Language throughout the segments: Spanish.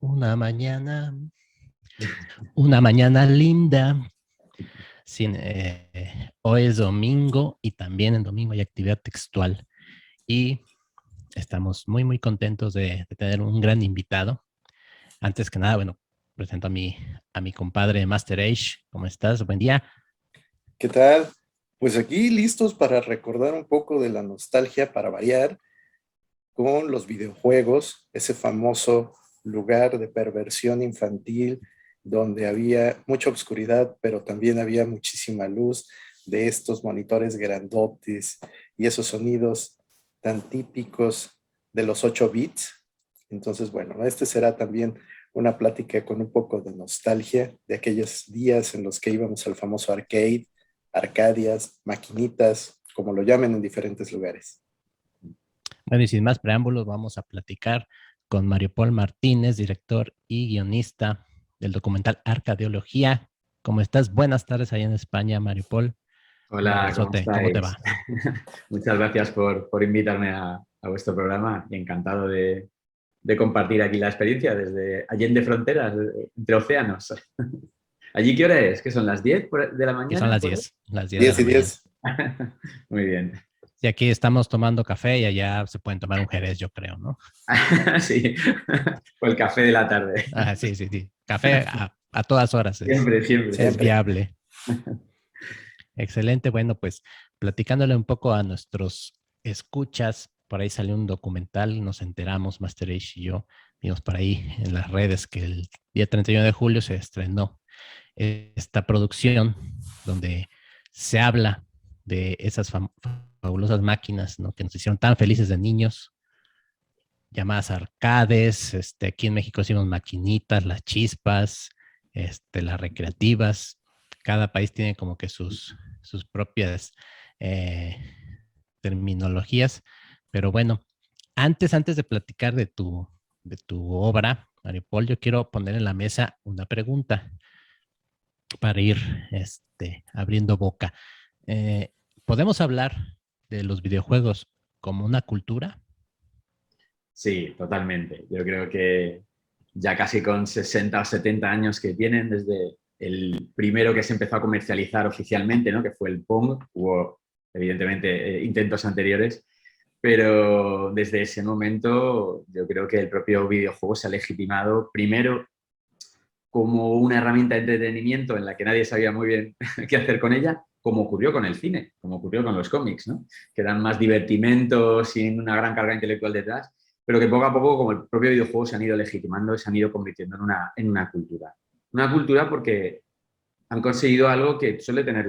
Una mañana, una mañana linda. Sin, hoy es domingo y también en domingo hay actividad textual y estamos muy contentos de tener un gran invitado. Antes que nada, bueno, presento a mi compadre Master Age. ¿Cómo estás? Buen día. ¿Qué tal? Pues aquí listos para recordar un poco de la nostalgia para variar con los videojuegos, ese famoso lugar de perversión infantil donde había mucha oscuridad, pero también había muchísima luz de estos monitores grandotes y esos sonidos tan típicos de los 8 bits. Entonces, bueno, este será también una plática con un poco de nostalgia de aquellos días en los que íbamos al famoso arcade, arcadias, maquinitas, como lo llamen en diferentes lugares. Bueno, y sin más preámbulos, vamos a platicar con Mario Paul Martínez, director y guionista del documental Arcadeología. ¿Cómo estás? Buenas tardes allá en España, Mario Paul. Un Hola, ¿cómo abrazote. ¿Cómo te estáis? va? Muchas gracias por invitarme a vuestro programa y encantado de compartir aquí la experiencia desde Allende Fronteras, entre océanos. ¿Allí qué hora es? ¿Qué son las 10 de la Aquí son mañana? las 10 de 10 la y mañana. 10. Muy bien. Y aquí estamos tomando café y allá se pueden tomar un jerez, yo creo, ¿no? Sí, o el café de la tarde. Ah, sí, sí, sí. Café a todas horas Siempre, siempre. es Siempre. viable. Excelente. Bueno, pues platicándole un poco a nuestros escuchas, por ahí salió un documental, nos enteramos, Master Age y yo, vimos por ahí en las redes que el día 31 de julio se estrenó esta producción donde se habla de esas fabulosas máquinas, ¿no? Que nos hicieron tan felices de niños, llamadas arcades. Aquí en México hicimos maquinitas, las chispas, las recreativas. Cada país tiene como que sus propias eh, terminologías, pero bueno, antes de platicar de tu obra, Mario Paul, yo quiero poner en la mesa una pregunta para ir abriendo boca. Eh, ¿Podemos hablar de los videojuegos como una cultura? Sí, totalmente. Yo creo que ya casi con 60 o 70 años que tienen, desde el primero que se empezó a comercializar oficialmente, ¿no? Que fue el Pong, hubo evidentemente intentos anteriores, pero desde ese momento yo creo que el propio videojuego se ha legitimado primero como una herramienta de entretenimiento en la que nadie sabía muy bien qué hacer con ella, como ocurrió con el cine, como ocurrió con los cómics, ¿no? Que eran más divertimento, sin una gran carga intelectual detrás, pero que poco a poco, como el propio videojuego, se han ido legitimando y se han ido convirtiendo en una cultura. Una cultura porque han conseguido algo que suele tener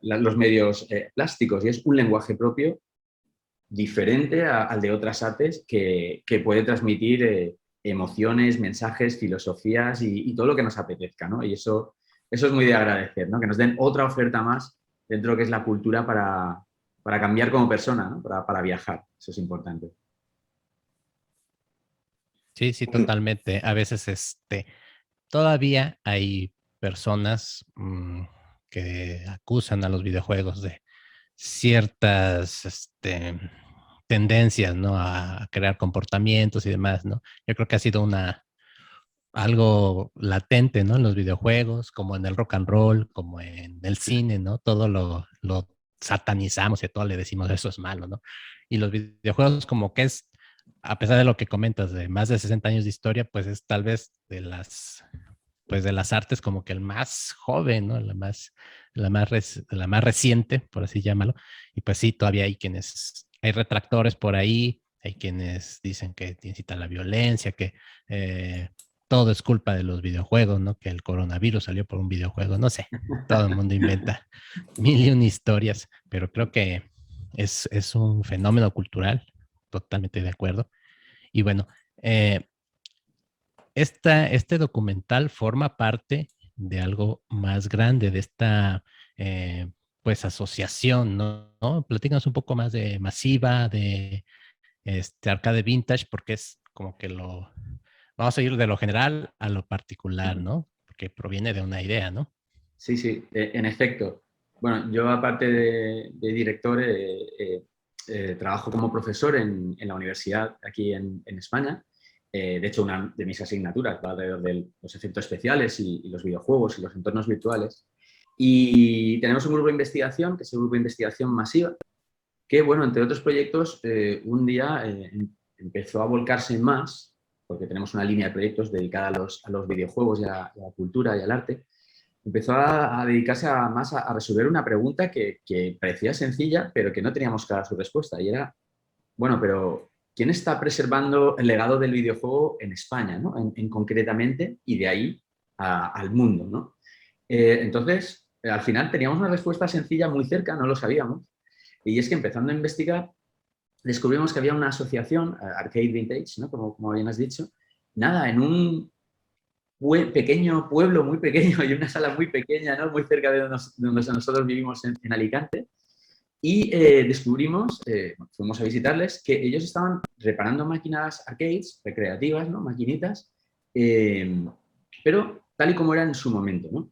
los medios plásticos, y es un lenguaje propio diferente al de otras artes que puede transmitir emociones, mensajes, filosofías y todo lo que nos apetezca, ¿no? Y eso es muy de agradecer, ¿no? Que nos den otra oferta más dentro de lo que es la cultura para cambiar como persona, ¿no? Para viajar. Eso es importante. Sí, sí, totalmente. A veces todavía hay personas que acusan a los videojuegos de ciertas tendencias, ¿no? A crear comportamientos y demás, ¿no? Yo creo que ha sido algo latente, ¿no? En los videojuegos, como en el rock and roll, como en el cine, ¿no? Todo lo satanizamos y a todo le decimos eso es malo, ¿no? Y los videojuegos como que es, a pesar de lo que comentas, de más de 60 años de historia, pues es tal vez de las artes como que el más joven, ¿no? La más reciente, por así llamarlo. Y pues sí, todavía hay retractores por ahí, hay quienes dicen que incita a la violencia, que eh, todo es culpa de los videojuegos, ¿no? Que el coronavirus salió por un videojuego, no sé, todo el mundo inventa mil y una historias, pero creo que es un fenómeno cultural, totalmente de acuerdo. Y bueno, eh, este documental forma parte de algo más grande, de esta, eh, pues, asociación, ¿no? ¿No? Platícanos un poco más de Masiva, de Arcade Vintage, porque es como que vamos a ir de lo general a lo particular, ¿no? Porque proviene de una idea, ¿no? Sí, sí, en efecto. Bueno, yo aparte de director, trabajo como profesor en la universidad aquí en España. de hecho, una de mis asignaturas va alrededor de los efectos especiales y los videojuegos y los entornos virtuales. Y tenemos un grupo de investigación, que es el grupo de investigación masiva, que, bueno, entre otros proyectos, un día empezó a volcarse más, porque tenemos una línea de proyectos dedicada a los videojuegos y a la cultura y al arte, empezó a dedicarse más a resolver una pregunta que parecía sencilla, pero que no teníamos clara su respuesta. Y era, bueno, pero ¿quién está preservando el legado del videojuego en España, ¿no? En concretamente, y de ahí al mundo, ¿no? Entonces, al final teníamos una respuesta sencilla muy cerca, no lo sabíamos, y es que empezando a investigar, descubrimos que había una asociación, Arcade Vintage, ¿no? Como bien has dicho, nada, en un pequeño pueblo, muy pequeño, y una sala muy pequeña, ¿no? Muy cerca de donde nosotros vivimos en Alicante, y descubrimos, fuimos a visitarles, que ellos estaban reparando máquinas arcades, recreativas, ¿no? Maquinitas, pero tal y como eran en su momento, ¿no?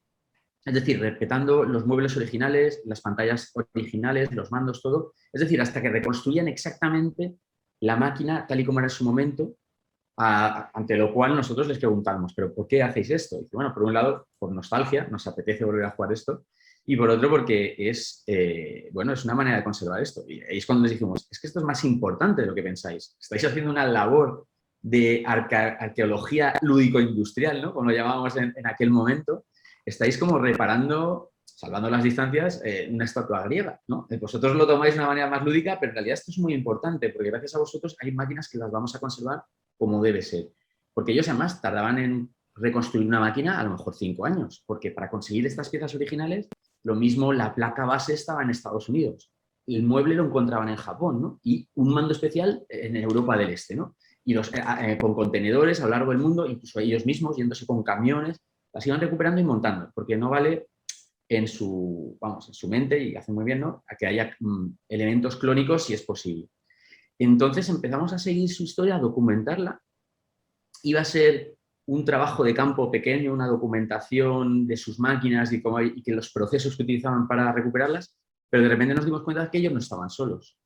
Es decir, respetando los muebles originales, las pantallas originales, los mandos, todo. Es decir, hasta que reconstruían exactamente la máquina tal y como era en su momento, ante lo cual nosotros les preguntamos, ¿pero por qué hacéis esto? Y dice, bueno, por un lado, por nostalgia, nos apetece volver a jugar esto, y por otro, porque es, bueno, es una manera de conservar esto. Y ahí es cuando les dijimos, es que esto es más importante de lo que pensáis. Estáis haciendo una labor de arqueología lúdico-industrial, ¿no? Como lo llamábamos en aquel momento. Estáis como reparando, salvando las distancias, una estatua griega, ¿no? Vosotros lo tomáis de una manera más lúdica, pero en realidad esto es muy importante, porque gracias a vosotros hay máquinas que las vamos a conservar como debe ser. Porque ellos además tardaban en reconstruir una máquina a lo mejor 5 años, porque para conseguir estas piezas originales, lo mismo la placa base estaba en Estados Unidos, el mueble lo encontraban en Japón, ¿no? Y un mando especial en Europa del Este, ¿no? Y con contenedores a lo largo del mundo, incluso ellos mismos yéndose con camiones, las iban recuperando y montando, porque no vale en su mente, y hace muy bien, ¿no?, a que haya elementos clónicos si es posible. Entonces empezamos a seguir su historia, a documentarla. Iba a ser un trabajo de campo pequeño, una documentación de sus máquinas y que los procesos que utilizaban para recuperarlas, pero de repente nos dimos cuenta de que ellos no estaban solos,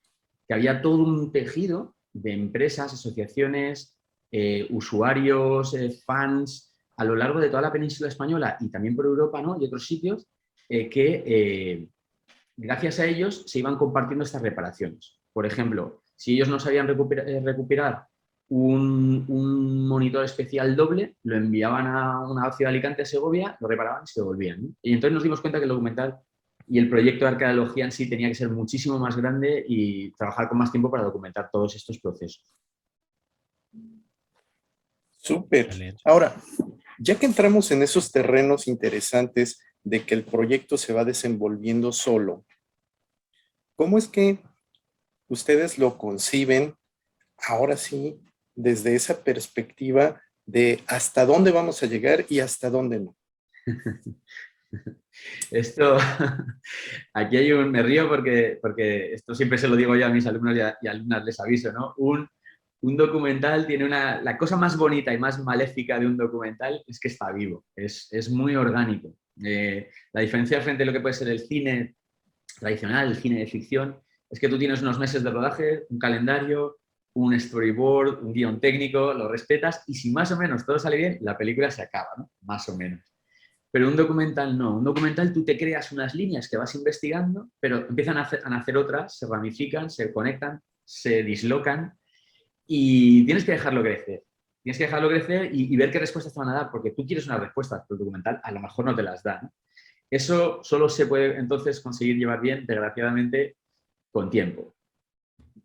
que había todo un tejido de empresas, asociaciones, usuarios, fans, a lo largo de toda la península española y también por Europa, ¿no?, y otros sitios, que gracias a ellos se iban compartiendo estas reparaciones. Por ejemplo, si ellos no sabían recuperar un monitor especial doble, lo enviaban a una ciudad de Alicante, a Segovia, lo reparaban y se devolvían, ¿no? Y entonces nos dimos cuenta que el documental y el proyecto de arqueología en sí tenía que ser muchísimo más grande y trabajar con más tiempo para documentar todos estos procesos. Súper. Ahora, ya que entramos en esos terrenos interesantes de que el proyecto se va desenvolviendo solo, ¿cómo es que ustedes lo conciben ahora sí desde esa perspectiva de hasta dónde vamos a llegar y hasta dónde no? Esto, aquí hay me río porque esto siempre se lo digo yo a mis alumnos y alumnas, les aviso, ¿no? Un documental tiene la cosa más bonita y más maléfica de un documental es que está vivo, es muy orgánico. La diferencia frente a lo que puede ser el cine tradicional, el cine de ficción, es que tú tienes unos meses de rodaje, un calendario, un storyboard, un guión técnico, lo respetas y si más o menos todo sale bien, la película se acaba, ¿no? Más o menos. Pero un documental no. Un documental tú te creas unas líneas que vas investigando, pero empiezan a nacer otras, se ramifican, se conectan, se dislocan y tienes que dejarlo crecer. Tienes que dejarlo crecer y ver qué respuestas te van a dar, porque tú quieres unas respuestas, pero el documental a lo mejor no te las da, ¿no? Eso solo se puede entonces conseguir llevar bien, desgraciadamente, con tiempo.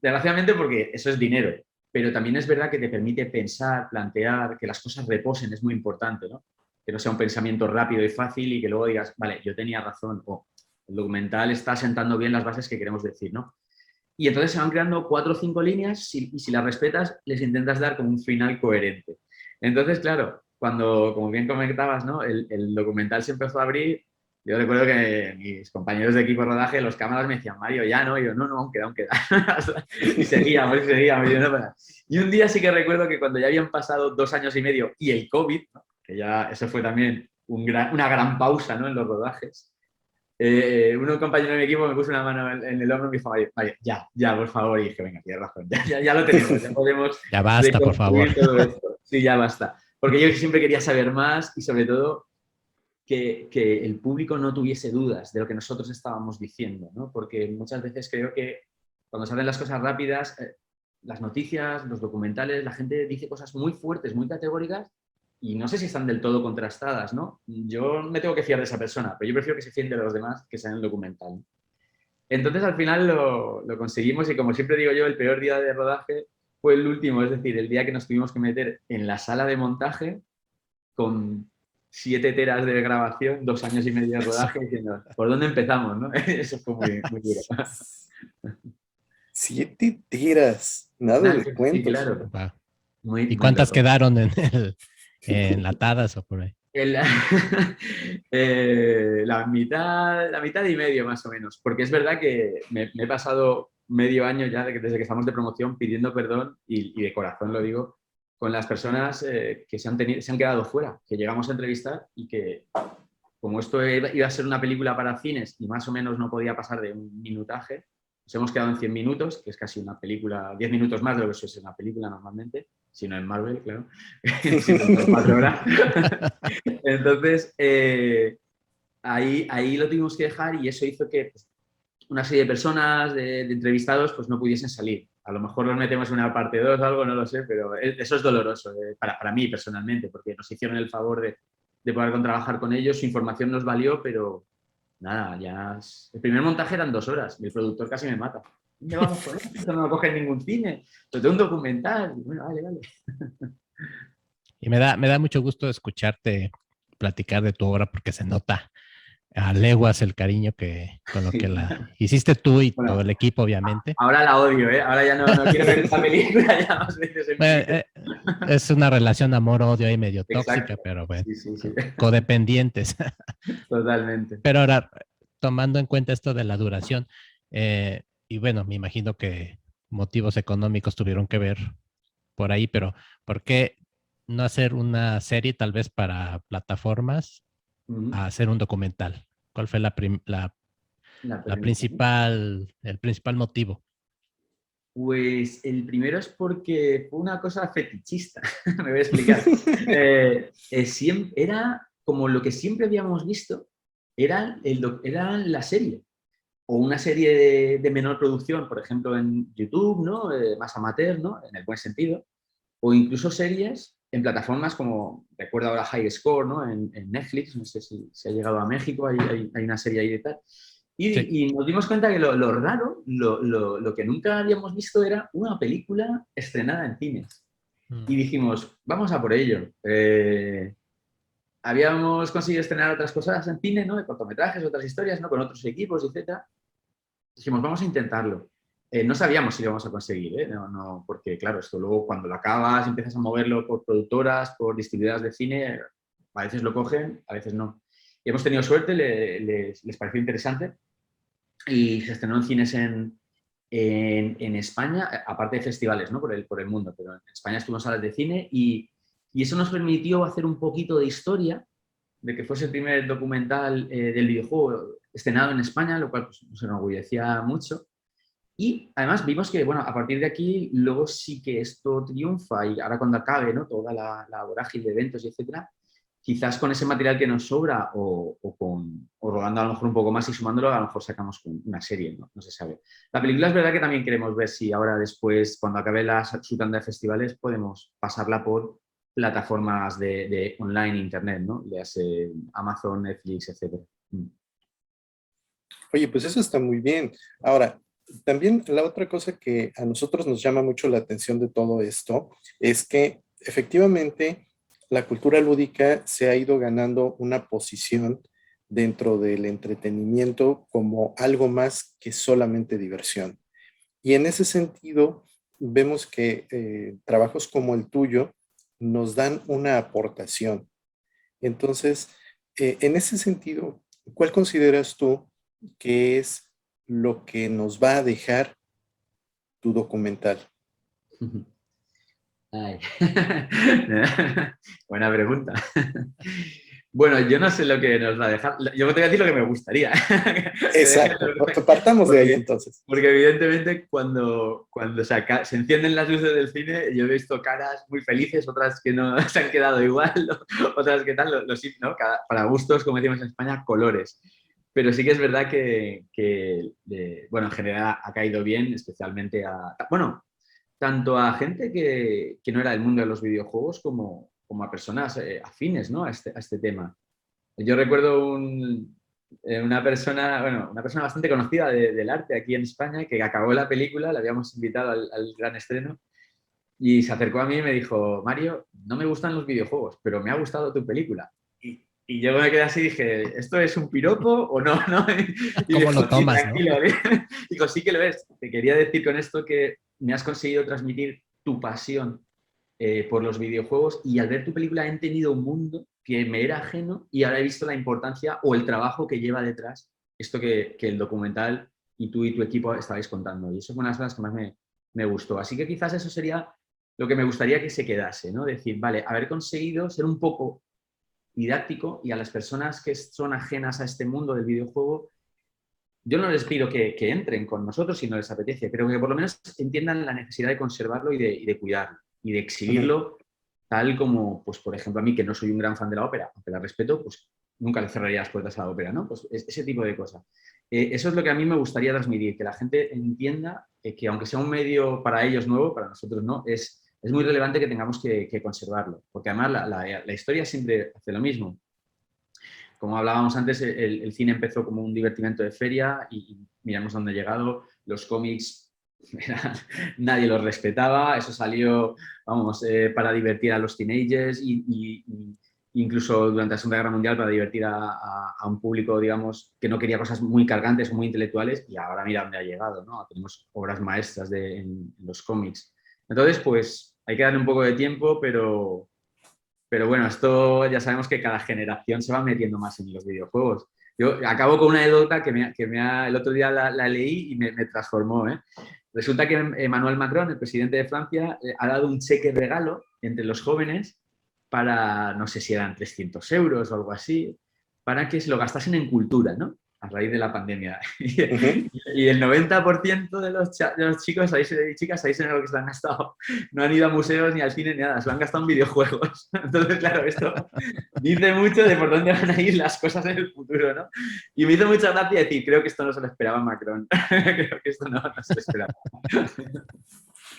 Desgraciadamente porque eso es dinero, pero también es verdad que te permite pensar, plantear, que las cosas reposen, es muy importante, ¿no? Que no sea un pensamiento rápido y fácil y que luego digas, vale, yo tenía razón, o el documental está sentando bien las bases que queremos decir, ¿no? Y entonces se van creando 4 o 5 líneas y si las respetas, les intentas dar como un final coherente. Entonces, claro, cuando, como bien comentabas, ¿no?, el documental se empezó a abrir, yo recuerdo que mis compañeros de equipo de rodaje, los cámaras me decían, Mario, ya no, y yo, no, aún queda. y seguíamos. Y un día sí que recuerdo que cuando ya habían pasado 2 años y medio y el COVID, ¿no?, que ya eso fue también una gran pausa, ¿no?, en los rodajes, un compañero de mi equipo me puso una mano en el hombro y me dijo, Mario, ya, por favor, y dije, venga, tienes razón, ya lo tenemos, ya podemos ya basta, por favor. todo esto. Sí, ya basta. Porque yo siempre quería saber más y sobre todo que el público no tuviese dudas de lo que nosotros estábamos diciendo, ¿no? Porque muchas veces creo que cuando se hacen las cosas rápidas, las noticias, los documentales, la gente dice cosas muy fuertes, muy categóricas y no sé si están del todo contrastadas, ¿no? Yo me tengo que fiar de esa persona, pero yo prefiero que se fíen de los demás que sean el documental. Entonces al final lo conseguimos y como siempre digo yo, el peor día de rodaje fue el último, es decir, el día que nos tuvimos que meter en la sala de montaje con 7 teras de grabación, 2 años y medio de rodaje, diciendo, ¿por dónde empezamos? ¿No? Eso fue muy, muy duro. 7 teras, nada Nada, de sí, cuentos. claro. Wow. Muy, ¿Y muy cuántas loco. quedaron enlatadas o por ahí? El- la mitad y medio más o menos, porque es verdad que me he pasado medio año ya desde que estamos de promoción pidiendo perdón y de corazón lo digo, con las personas que se han quedado fuera, que llegamos a entrevistar y que como esto iba a ser una película para cines y más o menos no podía pasar de un minutaje, nos hemos quedado en 100 minutos, que es casi una película, 10 minutos más de lo que suele ser una película normalmente, si no en Marvel, claro, si no en 4 horas. Entonces, ahí lo tuvimos que dejar y eso hizo que pues, una serie de personas, de entrevistados, pues no pudiesen salir. A lo mejor los metemos en una parte 2 o algo, no lo sé, pero eso es doloroso para mí personalmente, porque nos hicieron el favor de poder trabajar con ellos, su información nos valió, pero nada, el primer montaje eran 2 horas y el productor casi me mata. ¿Dónde vamos con esto? Esto no lo coge en ningún cine, pero tengo un documental. Y bueno, vale, vale. Y me da mucho gusto escucharte platicar de tu obra porque se nota a leguas el cariño con lo que Sí. la hiciste tú y todo Bueno, el equipo, obviamente. ahora la odio, ¿eh? Ahora ya no quiero ver esta película ya más veces en mi Bueno, vida. es una relación amor-odio ahí medio tóxica, Exacto. pero bueno, Sí, sí, sí. codependientes. Totalmente. Pero ahora, tomando en cuenta esto de la duración, y bueno, me imagino que motivos económicos tuvieron que ver por ahí, pero ¿por qué no hacer una serie tal vez para plataformas Ujú. a hacer un documental? ¿Cuál fue La la premisa, ¿no? el principal motivo? Pues el primero es porque fue una cosa fetichista. Me voy a explicar. Era como lo que siempre habíamos visto, era la serie. O una serie de menor producción, por ejemplo, en YouTube, ¿no? Más amateur, ¿no? En el buen sentido. O incluso series en plataformas como, recuerdo ahora High Score, ¿no? En Netflix, no sé si ha llegado a México, hay una serie ahí de tal. Sí. Y nos dimos cuenta que lo raro, lo que nunca habíamos visto era una película estrenada en cines. Mm. Y dijimos, vamos a por ello. Habíamos conseguido estrenar otras cosas en cine, ¿no? De cortometrajes, otras historias, ¿no? Con otros equipos, etcétera. Dijimos, vamos a intentarlo. No sabíamos si lo íbamos a conseguir, ¿eh? No, porque claro, esto luego cuando lo acabas, empiezas a moverlo por productoras, por distribuidoras de cine, a veces lo cogen, a veces no. Y hemos tenido suerte, les pareció interesante y se estrenó en cines en España, aparte de festivales, ¿no? Por el mundo, pero en España estuvo en salas de cine y eso nos permitió hacer un poquito de historia, de que fuese el primer documental del videojuego estrenado en España, lo cual pues, nos enorgullecía mucho. Y además vimos que, bueno, a partir de aquí, luego sí que esto triunfa y ahora cuando acabe, ¿no? Toda la vorágine de eventos y etcétera, quizás con ese material que nos sobra o rodando a lo mejor un poco más y sumándolo, a lo mejor sacamos una serie, ¿no? No se sabe. La película es verdad que también queremos ver si ahora después, cuando acabe su tanda de festivales, podemos pasarla por plataformas de online, internet, ¿no? Ya sea Amazon, Netflix, etcétera. Oye, pues eso está muy bien. Ahora, también la otra cosa que a nosotros nos llama mucho la atención de todo esto es que efectivamente la cultura lúdica se ha ido ganando una posición dentro del entretenimiento como algo más que solamente diversión. Y en ese sentido, vemos que trabajos como el tuyo nos dan una aportación. Entonces, en ese sentido, ¿cuál consideras tú que es lo que nos va a dejar tu documental? Ay. Buena pregunta. Bueno, yo no sé lo que nos va a dejar. Yo te voy a decir lo que me gustaría. Exacto, partamos de ahí entonces. Porque evidentemente cuando se encienden las luces del cine, yo he visto caras muy felices, otras que no se han quedado igual, otras que tal, ¿no? Para gustos, como decimos en España, colores. Pero sí que es verdad bueno, en general ha caído bien, especialmente bueno, tanto a gente que no era del mundo de los videojuegos como a personas afines, ¿no? a este tema. Yo recuerdo una persona, bueno, una persona bastante conocida del arte aquí en España que acabó la película, le habíamos invitado al gran estreno y se acercó a mí y me dijo, Mario, no me gustan los videojuegos, pero me ha gustado tu película. Y yo me quedé así y dije, ¿esto es un piropo o no? ¿No? Y ¿Cómo dijo, lo sí, tomas, no? tranquilo. Dijo, sí que lo es. Te quería decir con esto que me has conseguido transmitir tu pasión por los videojuegos y al ver tu película he entendido un mundo que me era ajeno y ahora he visto la importancia o el trabajo que lleva detrás esto que el documental y tú y tu equipo estabais contando. Y eso fue una de las cosas que más me gustó. Así que quizás eso sería lo que me gustaría que se quedase, ¿no? Decir, vale, haber conseguido ser un poco didáctico y a las personas que son ajenas a este mundo del videojuego, yo no les pido que entren con nosotros si no les apetece, pero que por lo menos entiendan la necesidad de conservarlo y de cuidarlo y de exhibirlo tal como, pues por ejemplo, a mí que no soy un gran fan de la ópera, aunque la respeto, pues nunca le cerraría las puertas a la ópera, ¿no? Pues ese tipo de cosas. Eso es lo que a mí me gustaría transmitir, que la gente entienda que aunque sea un medio para ellos nuevo, para nosotros no, es muy relevante que tengamos que conservarlo, porque además la historia siempre hace lo mismo. Como hablábamos antes, el cine empezó como un divertimento de feria y miramos dónde ha llegado. Los cómics, nadie los respetaba. Eso salió, vamos, para divertir a los teenagers y incluso durante la Segunda Guerra Mundial para divertir a un público, digamos, que no quería cosas muy cargantes o muy intelectuales y ahora mira dónde ha llegado, ¿no? Tenemos obras maestras en los cómics. Entonces, pues hay que darle un poco de tiempo, pero bueno, esto ya sabemos que cada generación se va metiendo más en los videojuegos. Yo acabo con una anécdota el otro día la leí y me transformó. Resulta que Emmanuel Macron, el presidente de Francia, ha dado un cheque regalo entre los jóvenes para, no sé si eran 300 euros o algo así, para que se lo gastasen en cultura, ¿no? A raíz de la pandemia. Y el 90% de los chicos y chicas ahí se lo que se han gastado. No han ido a museos ni al cine ni nada, se lo han gastado en videojuegos. Entonces, claro, esto dice mucho de por dónde van a ir las cosas en el futuro, ¿no? Y me hizo mucha gracia decir, creo que esto no se lo esperaba Macron. Creo que esto no se lo esperaba.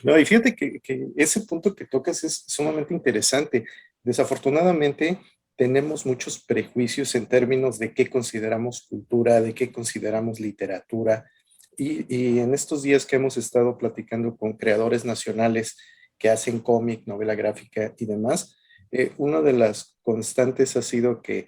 No, y fíjate que ese punto que tocas es sumamente interesante. Desafortunadamente, tenemos muchos prejuicios en términos de qué consideramos cultura, de qué consideramos literatura. Y en estos días que hemos estado platicando con creadores nacionales que hacen cómic, novela gráfica y demás, una de las constantes ha sido que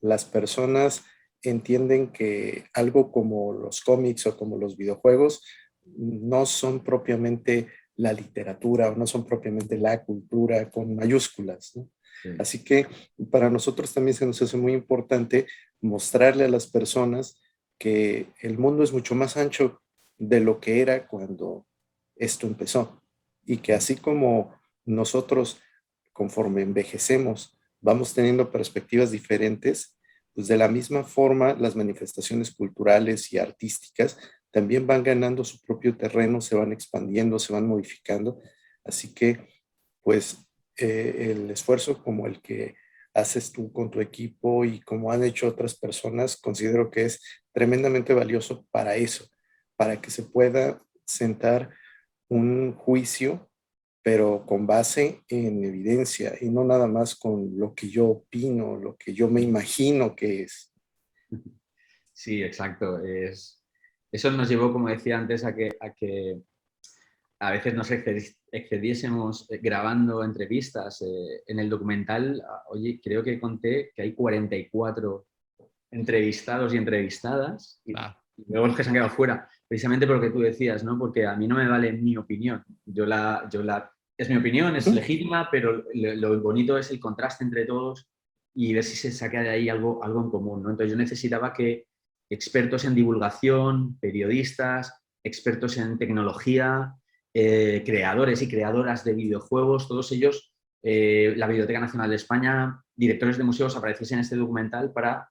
las personas entienden que algo como los cómics o como los videojuegos no son propiamente la literatura o no son propiamente la cultura con mayúsculas, ¿no? Sí. Así que para nosotros también se nos hace muy importante mostrarle a las personas que el mundo es mucho más ancho de lo que era cuando esto empezó y que así como nosotros conforme envejecemos vamos teniendo perspectivas diferentes, pues de la misma forma las manifestaciones culturales y artísticas también van ganando su propio terreno, se van expandiendo, se van modificando. Así que, pues, el esfuerzo como el que haces tú con tu equipo y como han hecho otras personas, considero que es tremendamente valioso para eso, para que se pueda sentar un juicio, pero con base en evidencia y no nada más con lo que yo opino, lo que yo me imagino que es. Sí, exacto. Eso nos llevó, como decía antes, a que a veces nos excediésemos grabando entrevistas. En el documental, oye, creo que conté que hay 44 entrevistados y entrevistadas y luego los que se han quedado fuera, precisamente por lo que tú decías, ¿no? Porque a mí no me vale mi opinión. Es mi opinión, es legítima, pero lo bonito es el contraste entre todos y ver si se saca de ahí algo en común, ¿no? Entonces yo necesitaba que expertos en divulgación, periodistas, expertos en tecnología, creadores y creadoras de videojuegos, todos ellos la Biblioteca Nacional de España, directores de museos apareciesen en este documental para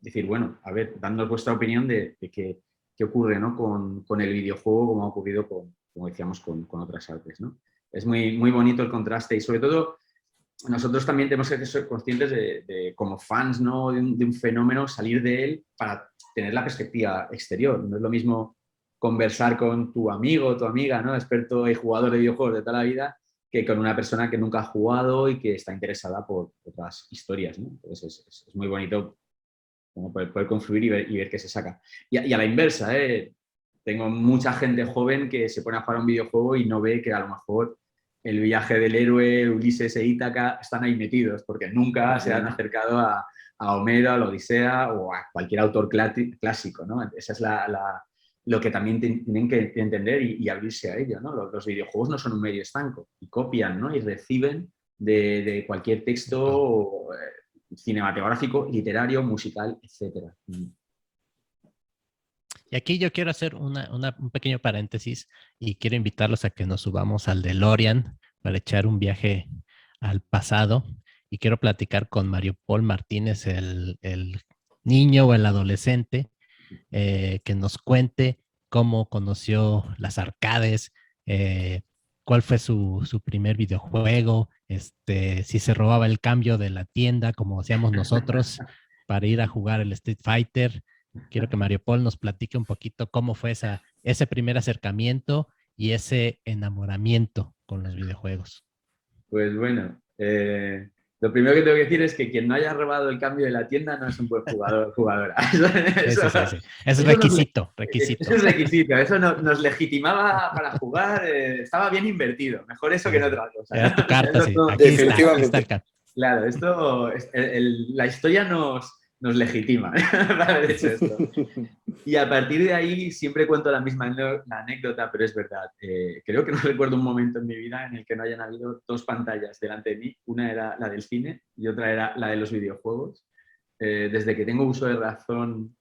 decir, bueno, a ver, dándonos vuestra opinión de qué ocurre, ¿no? con el videojuego, como ha ocurrido como decíamos, con otras artes, ¿no? Es muy, muy bonito el contraste y sobre todo nosotros también tenemos que ser conscientes como fans, ¿no? de un fenómeno, salir de él para tener la perspectiva exterior. No es lo mismo conversar con tu amigo o tu amiga, ¿no? Experto y jugador de videojuegos de toda la vida, que con una persona que nunca ha jugado y que está interesada por otras historias, ¿no? Entonces es muy bonito como poder confluir y ver qué se saca. Y a la inversa, ¿eh? Tengo mucha gente joven que se pone a jugar a un videojuego y no ve que a lo mejor el viaje del héroe, Ulises e Ítaca están ahí metidos, porque nunca se han acercado a Homero, a la Odisea o a cualquier autor clásico, ¿no? Esa es lo que también tienen que entender y abrirse a ello, ¿no? Los videojuegos no son un medio estanco y copian, ¿no? Y reciben de cualquier texto cinematográfico, literario, musical, etcétera. Y aquí yo quiero hacer un pequeño paréntesis y quiero invitarlos a que nos subamos al DeLorean para echar un viaje al pasado. Y quiero platicar con Mario Paul Martínez, el niño o el adolescente, que nos cuente cómo conoció las arcades, cuál fue su primer videojuego, si se robaba el cambio de la tienda como hacíamos nosotros para ir a jugar el Street Fighter. Quiero que Mario Paul nos platique un poquito cómo fue ese primer acercamiento y ese enamoramiento con los videojuegos. Pues bueno, lo primero que tengo que decir es que quien no haya robado el cambio de la tienda no es un buen jugador o jugadora. Sí. Es requisito. Eso es requisito, eso nos legitimaba para jugar, estaba bien invertido, mejor eso que en otra cosa. Era tu carta, sí. Aquí Definitivamente. está el carta. Claro, la historia nos legitima para haber hecho esto. Y a partir de ahí siempre cuento la misma anécdota, pero es verdad. Creo que no recuerdo un momento en mi vida en el que no hayan habido dos pantallas delante de mí. Una era la del cine y otra era la de los videojuegos. Desde que tengo uso de razón,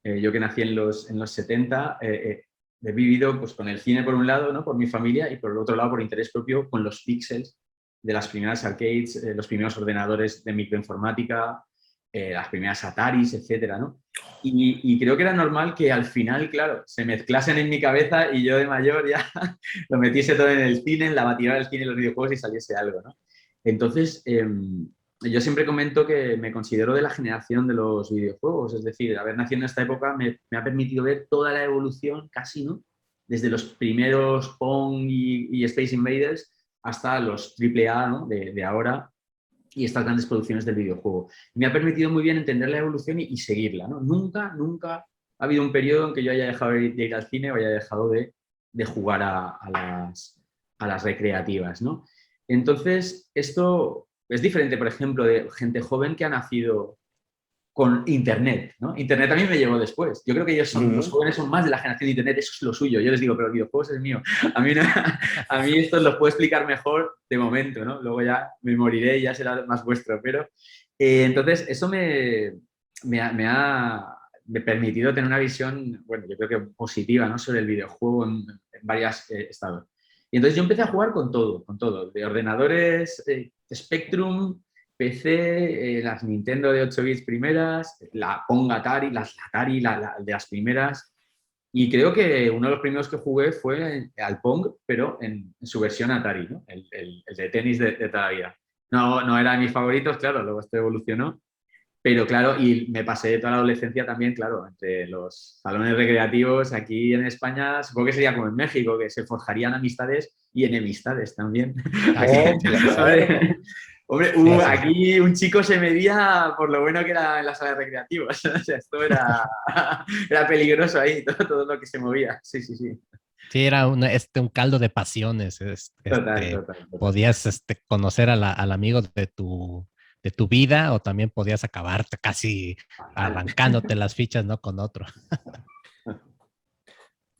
yo que nací en los 70, he vivido pues, con el cine por un lado, ¿no? Por mi familia, y por el otro lado por interés propio con los píxeles de las primeras arcades, los primeros ordenadores de microinformática, las primeras Ataris, etcétera, ¿no? Y creo que era normal que al final, claro, se mezclasen en mi cabeza y yo de mayor ya lo metiese todo en el cine, en la batidora del cine y los videojuegos y saliese algo, ¿no? Entonces, yo siempre comento que me considero de la generación de los videojuegos, es decir, haber nacido en esta época me ha permitido ver toda la evolución, casi, ¿no? Desde los primeros Pong y Space Invaders hasta los AAA, ¿no? de ahora, y estas grandes producciones del videojuego. Me ha permitido muy bien entender la evolución y seguirla, ¿no? Nunca ha habido un periodo en que yo haya dejado de ir al cine o haya dejado de jugar a las recreativas, ¿no? Entonces, esto es diferente, por ejemplo, de gente joven que ha nacido con Internet, ¿no? Internet a mí me llegó después. Yo creo que los jóvenes son más de la generación de Internet, eso es lo suyo. Yo les digo, pero el videojuegos es mío. A mí esto os lo puedo explicar mejor de momento, ¿no? Luego ya me moriré y ya será más vuestro. Pero entonces, eso me ha permitido tener una visión, bueno, yo creo que positiva, ¿no? Sobre el videojuego en varios estados. Y entonces yo empecé a jugar con todo, de ordenadores, Spectrum, PC, las Nintendo de 8 bits primeras, la Pong Atari, las Atari de las primeras. Y creo que uno de los primeros que jugué fue al Pong, pero en su versión Atari, ¿no? El de tenis de toda la vida. No era de mis favoritos, claro, luego esto evolucionó. Pero claro, y me pasé toda la adolescencia también, claro, entre los salones recreativos aquí en España, supongo que sería como en México, que se forjarían amistades y enemistades también. Claro. Hombre, aquí un chico se medía por lo bueno que era en las salas recreativas. O sea, esto era peligroso ahí, todo lo que se movía. Sí. Sí, era un caldo de pasiones. Total. Podías conocer al amigo de tu vida o también podías acabarte casi arrancándote las fichas, ¿no? Con otro.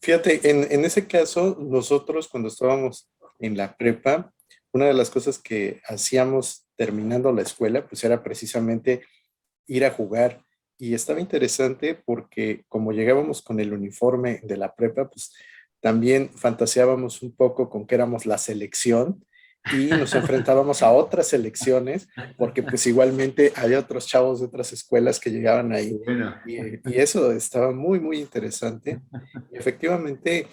Fíjate, en ese caso, nosotros cuando estábamos en la prepa, una de las cosas que hacíamos terminando la escuela, pues era precisamente ir a jugar. Y estaba interesante porque como llegábamos con el uniforme de la prepa, pues también fantaseábamos un poco con que éramos la selección y nos enfrentábamos a otras selecciones, porque pues igualmente había otros chavos de otras escuelas que llegaban ahí. Bueno, Y eso estaba muy, muy interesante. Y efectivamente,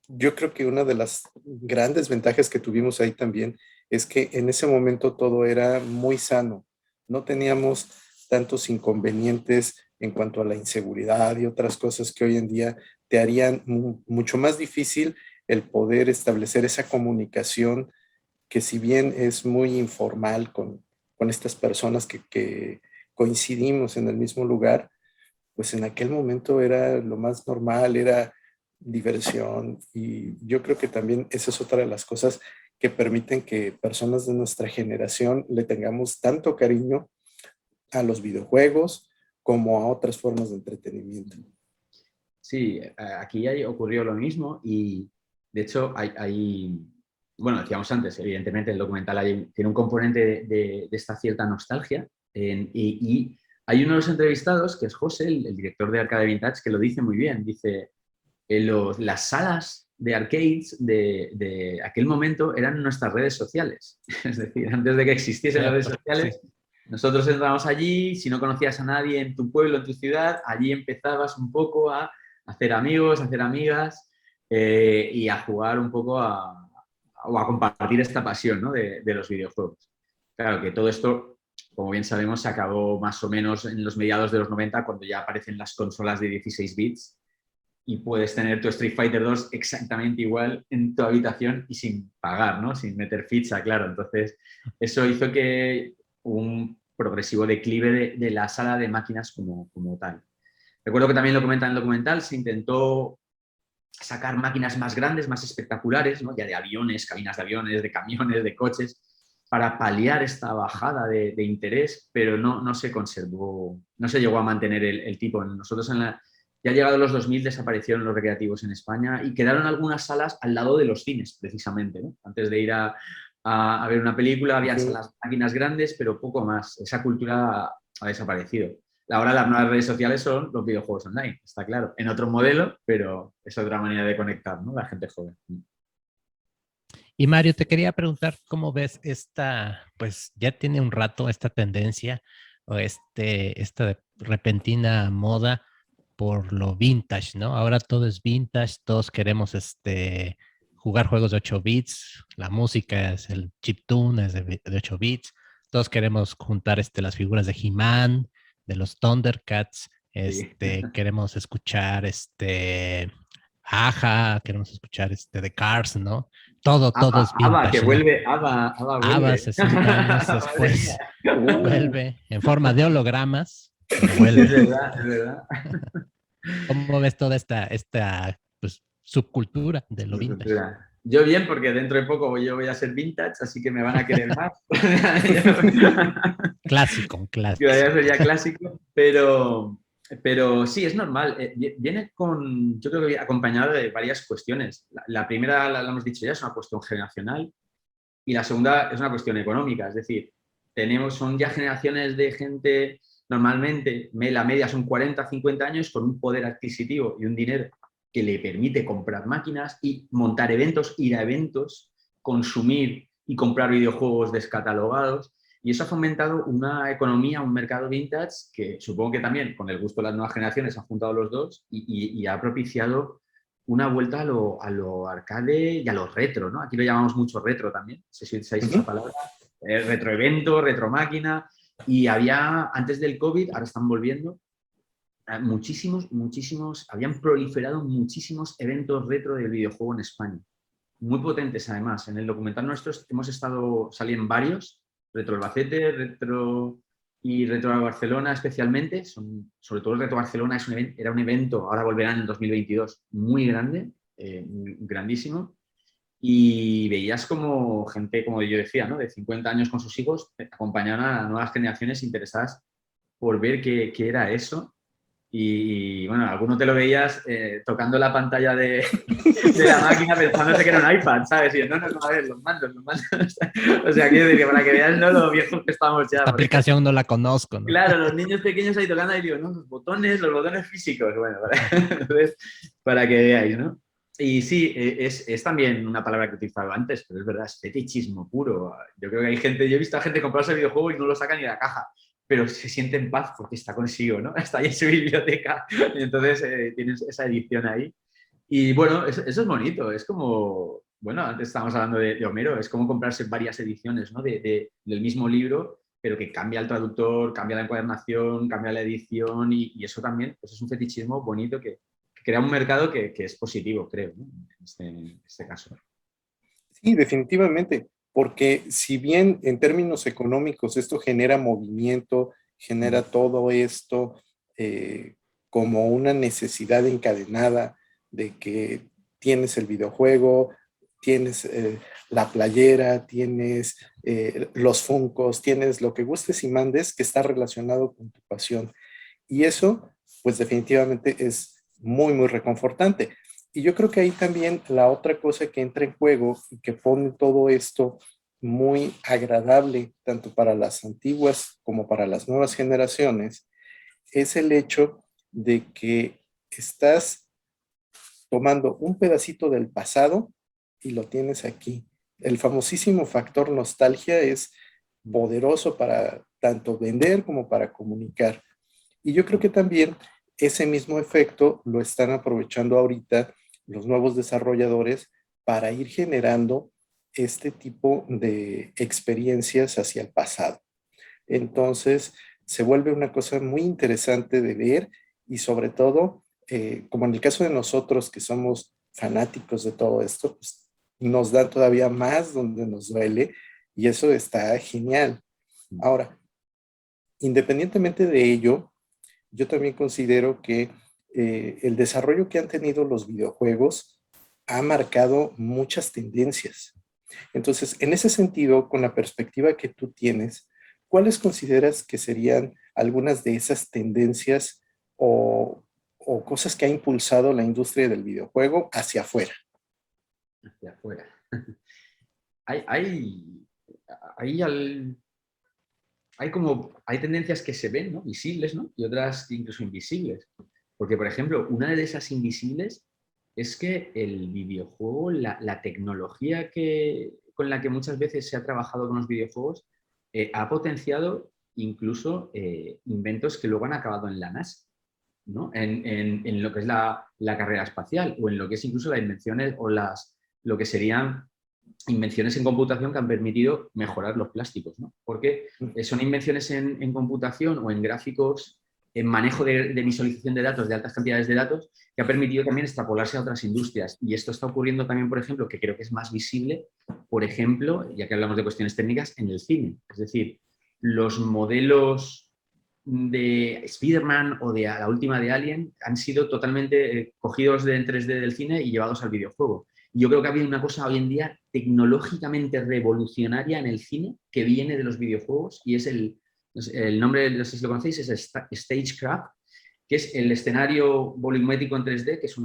yo creo que una de las grandes ventajas que tuvimos ahí también es que en ese momento todo era muy sano. No teníamos tantos inconvenientes en cuanto a la inseguridad y otras cosas que hoy en día te harían mucho más difícil el poder establecer esa comunicación que si bien es muy informal con estas personas que coincidimos en el mismo lugar, pues en aquel momento era lo más normal, era diversión y yo creo que también esa es otra de las cosas que permiten que personas de nuestra generación le tengamos tanto cariño a los videojuegos como a otras formas de entretenimiento. sí, aquí ocurrió lo mismo y de hecho bueno, decíamos antes, evidentemente el documental tiene un componente de esta cierta nostalgia y hay uno de los entrevistados, que es José, el director de Arcade Vintage, que lo dice muy bien. Dice, las salas de arcades de aquel momento eran nuestras redes sociales. Es decir, antes de que existiesen las redes sociales, sí. Nosotros entrábamos allí, si no conocías a nadie en tu pueblo, en tu ciudad, allí empezabas un poco a hacer amigos, a hacer amigas y a jugar un poco o a compartir esta pasión, ¿no? de los videojuegos. Claro que todo esto, como bien sabemos, se acabó más o menos en los mediados de los 90, cuando ya aparecen las consolas de 16 bits y puedes tener tu Street Fighter 2 exactamente igual en tu habitación y sin pagar, ¿no? Sin meter ficha, claro. Entonces, eso hizo que un progresivo declive de la sala de máquinas como tal. Recuerdo que también lo comentan en el documental, se intentó sacar máquinas más grandes, más espectaculares, ¿no? Ya de aviones, cabinas de aviones, de camiones, de coches, para paliar esta bajada de interés, pero no se conservó, no se llegó a mantener el tipo. Nosotros ya llegado los 2000 desaparecieron los recreativos en España y quedaron algunas salas al lado de los cines, precisamente, ¿no? Antes de ir a ver una película había salas, máquinas grandes, pero poco más. Esa cultura ha desaparecido. Ahora las nuevas redes sociales son los videojuegos online, está claro. En otro modelo, pero es otra manera de conectar, ¿no? La gente joven. Y Mario, te quería preguntar cómo ves pues ya tiene un rato esta tendencia o esta repentina moda por lo vintage, ¿no? Ahora todo es vintage, todos queremos jugar juegos de 8 bits, la música es el chiptune, es de 8 bits, todos queremos juntar las figuras de He-Man, de los Thundercats, Sí. queremos escuchar Aja, queremos escuchar The Cars, ¿no? Todo es vintage. Ava, que vuelve, ¿no? Ava vuelve. Ava, 60 años después, vuelve en forma de hologramas. Vuelve. Es verdad, es verdad. ¿Cómo ves toda esta pues, subcultura de lo vintage? Yo bien, porque dentro de poco yo voy a ser vintage, así que me van a querer más. Clásico. Yo ya sería clásico, pero sí, es normal. Viene yo creo que acompañado de varias cuestiones. La primera, la hemos dicho ya, es una cuestión generacional y la segunda es una cuestión económica. Es decir, son ya generaciones de gente, normalmente la media son 40, 50 años con un poder adquisitivo y un dinero que le permite comprar máquinas y montar eventos, ir a eventos, consumir y comprar videojuegos descatalogados. Y eso ha fomentado una economía, un mercado vintage que supongo que también con el gusto de las nuevas generaciones han juntado los dos y ha propiciado una vuelta a lo arcade y a lo retro, ¿no? Aquí lo llamamos mucho retro también, no sé si usáis esa palabra. Retroevento, retromáquina. Y antes del COVID, ahora están volviendo, habían proliferado muchísimos eventos retro del videojuego en España. Muy potentes además. En el documental nuestro salían varios, Retro Albacete, Retro Barcelona especialmente, sobre todo el Retro Barcelona era un evento, ahora volverán en 2022, muy grande, grandísimo, y veías como gente, como yo decía, ¿no? De 50 años con sus hijos, acompañaban a nuevas generaciones interesadas por ver qué era eso. Y bueno, alguno te lo veías tocando la pantalla de la máquina pensándose que era un iPad, ¿sabes? Y yo, no, a ver, los mandos. O sea, quiero decir que para que veas, ¿no? Lo viejos que estamos ya. Esta aplicación no la conozco, ¿no? Claro, los niños pequeños ahí tocando y digo, no, los botones físicos. Bueno, entonces, para que veáis, ¿no? Y sí, es también una palabra que utilizaba antes, pero es verdad, es fetichismo puro. Yo creo que hay gente, yo he visto a gente comprarse el videojuego y no lo saca ni de la caja, pero se siente en paz porque está consigo, ¿no? Está ahí en su biblioteca y entonces tienes esa edición ahí. Y bueno, eso es bonito, es como, bueno, antes estábamos hablando de Homero, es como comprarse varias ediciones, ¿no? Del mismo libro, pero que cambia el traductor, cambia la encuadernación, cambia la edición y eso también, pues es un fetichismo bonito que crea un mercado que es positivo, creo, ¿no? En este caso. Sí, definitivamente, porque si bien en términos económicos esto genera movimiento, genera todo esto como una necesidad encadenada de que tienes el videojuego, tienes la playera, tienes los Funkos, tienes lo que gustes y mandes que está relacionado con tu pasión. Y eso, pues definitivamente es muy, muy reconfortante. Y yo creo que ahí también la otra cosa que entra en juego y que pone todo esto muy agradable, tanto para las antiguas como para las nuevas generaciones, es el hecho de que estás tomando un pedacito del pasado y lo tienes aquí. El famosísimo factor nostalgia es poderoso para tanto vender como para comunicar. Y yo creo que también ese mismo efecto lo están aprovechando ahorita los nuevos desarrolladores para ir generando este tipo de experiencias hacia el pasado. Entonces, se vuelve una cosa muy interesante de ver y sobre todo, como en el caso de nosotros que somos fanáticos de todo esto, pues, nos da todavía más donde nos duele y eso está genial. Ahora, independientemente de ello, yo también considero que el desarrollo que han tenido los videojuegos ha marcado muchas tendencias. Entonces, en ese sentido, con la perspectiva que tú tienes, ¿cuáles consideras que serían algunas de esas tendencias o cosas que ha impulsado la industria del videojuego hacia afuera? Hacia afuera. Hay, hay, hay, al- hay tendencias que se ven, ¿no? Visibles, ¿no? Y otras incluso invisibles. Porque, por ejemplo, una de esas invisibles es que el videojuego, la tecnología con la que muchas veces se ha trabajado con los videojuegos, ha potenciado incluso inventos que luego han acabado en la NASA, ¿no? En lo que es la carrera espacial o en lo que es incluso las invenciones o lo que serían invenciones en computación que han permitido mejorar los plásticos, ¿no? Porque son invenciones en computación o en gráficos, en manejo de visualización de datos, de altas cantidades de datos, que ha permitido también extrapolarse a otras industrias. Y esto está ocurriendo también, por ejemplo, que creo que es más visible, por ejemplo, ya que hablamos de cuestiones técnicas, en el cine. Es decir, los modelos de Spider-Man o de la última de Alien han sido totalmente cogidos en 3D del cine y llevados al videojuego. Yo creo que ha habido una cosa hoy en día tecnológicamente revolucionaria en el cine que viene de los videojuegos y es el nombre, no sé si lo conocéis, es Stagecraft, que es el escenario volumétrico en 3D, que es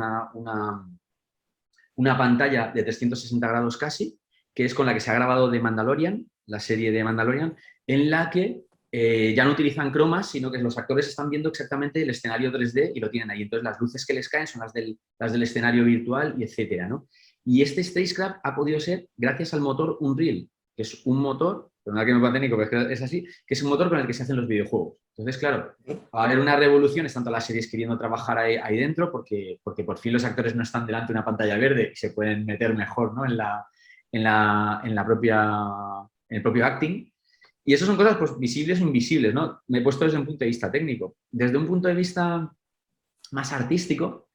una pantalla de 360 grados casi, que es con la que se ha grabado The Mandalorian, la serie de Mandalorian, en la que ya no utilizan cromas, sino que los actores están viendo exactamente el escenario 3D y lo tienen ahí. Entonces las luces que les caen son las del escenario virtual y etcétera, ¿no? Y este Stagecraft ha podido ser gracias al motor Unreal, que es un motor, pero no que me pueda técnico, pero es así, que es un motor con el que se hacen los videojuegos. Entonces, claro, va a haber una revolución, están todas las series queriendo trabajar ahí dentro, porque por fin los actores no están delante de una pantalla verde y se pueden meter mejor, ¿no? en el propio acting. Y eso son cosas pues, visibles o invisibles, ¿no? Me he puesto desde un punto de vista técnico. Desde un punto de vista más artístico,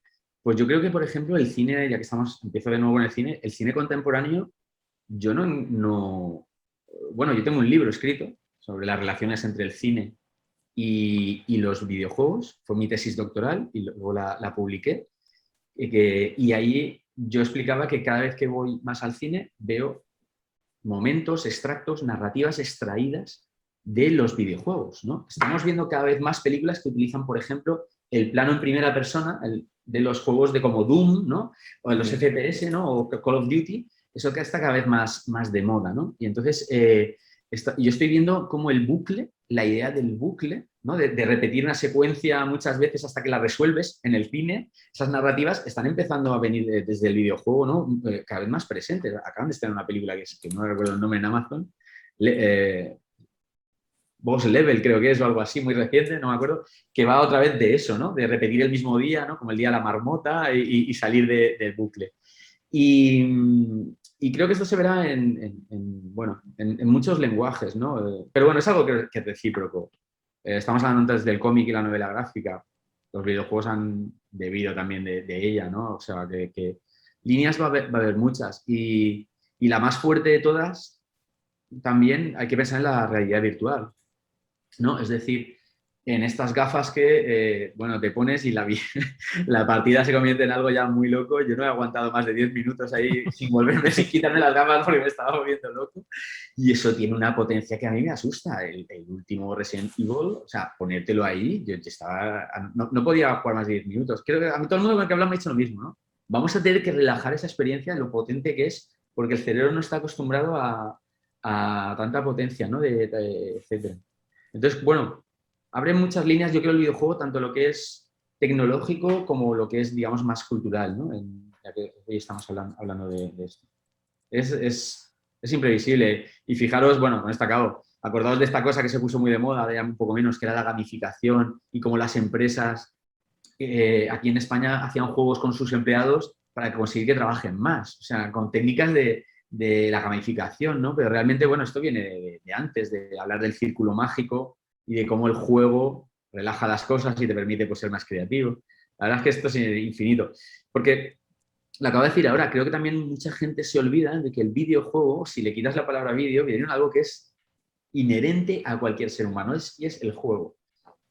pues yo creo que, por ejemplo, el cine, ya que empiezo de nuevo en el cine contemporáneo, yo bueno, yo tengo un libro escrito sobre las relaciones entre el cine y los videojuegos, fue mi tesis doctoral y luego la publiqué, y ahí yo explicaba que cada vez que voy más al cine veo momentos, extractos, narrativas extraídas de los videojuegos, ¿no? Estamos viendo cada vez más películas que utilizan, por ejemplo, el plano en primera persona de los juegos de como Doom, ¿no? O de los FPS, ¿no? O Call of Duty, eso que está cada vez más de moda, ¿no? Y entonces yo estoy viendo cómo el bucle, la idea del bucle, ¿no? de repetir una secuencia muchas veces hasta que la resuelves en el cine, esas narrativas están empezando a venir desde el videojuego, ¿no? Cada vez más presentes. Acaban de estar en una película que no recuerdo el nombre en Amazon, Boss Level creo que es, o algo así, muy reciente, no me acuerdo, que va otra vez de eso, ¿no? De repetir el mismo día, ¿no? Como el día de la marmota y salir del bucle. Y creo que esto se verá en muchos lenguajes, ¿no? Pero bueno, es algo que es recíproco. Estamos hablando antes del cómic y la novela gráfica. Los videojuegos han bebido también de ella, ¿no? O sea, que líneas va a haber muchas. Y la más fuerte de todas, también hay que pensar en la realidad virtual, ¿no? Es decir, en estas gafas que, te pones y la partida se convierte en algo ya muy loco. Yo no he aguantado más de 10 minutos ahí sin quitarme las gafas porque me estaba volviendo loco. Y eso tiene una potencia que a mí me asusta. El último Resident Evil, o sea, ponértelo ahí, yo estaba... No podía jugar más de 10 minutos. Creo que a mí todo el mundo con el que habla me ha dicho lo mismo, ¿no? Vamos a tener que relajar esa experiencia de lo potente que es, porque el cerebro no está acostumbrado a tanta potencia, ¿no? Etcétera. Entonces, bueno, abre muchas líneas, yo creo, el videojuego, tanto lo que es tecnológico como lo que es, digamos, más cultural, ¿no? Ya que hoy estamos hablando de esto. Es imprevisible. Y fijaros, bueno, con esto acabo. Acordaos de esta cosa que se puso muy de moda, de ya un poco menos, que era la gamificación y cómo las empresas aquí en España hacían juegos con sus empleados para conseguir que trabajen más. O sea, con técnicas de la gamificación, ¿no? Pero realmente, bueno, esto viene de antes, de hablar del círculo mágico y de cómo el juego relaja las cosas y te permite pues, ser más creativo. La verdad es que esto es infinito. Porque, lo acabo de decir ahora, creo que también mucha gente se olvida de que el videojuego, si le quitas la palabra vídeo, viene en algo que es inherente a cualquier ser humano, y es el juego.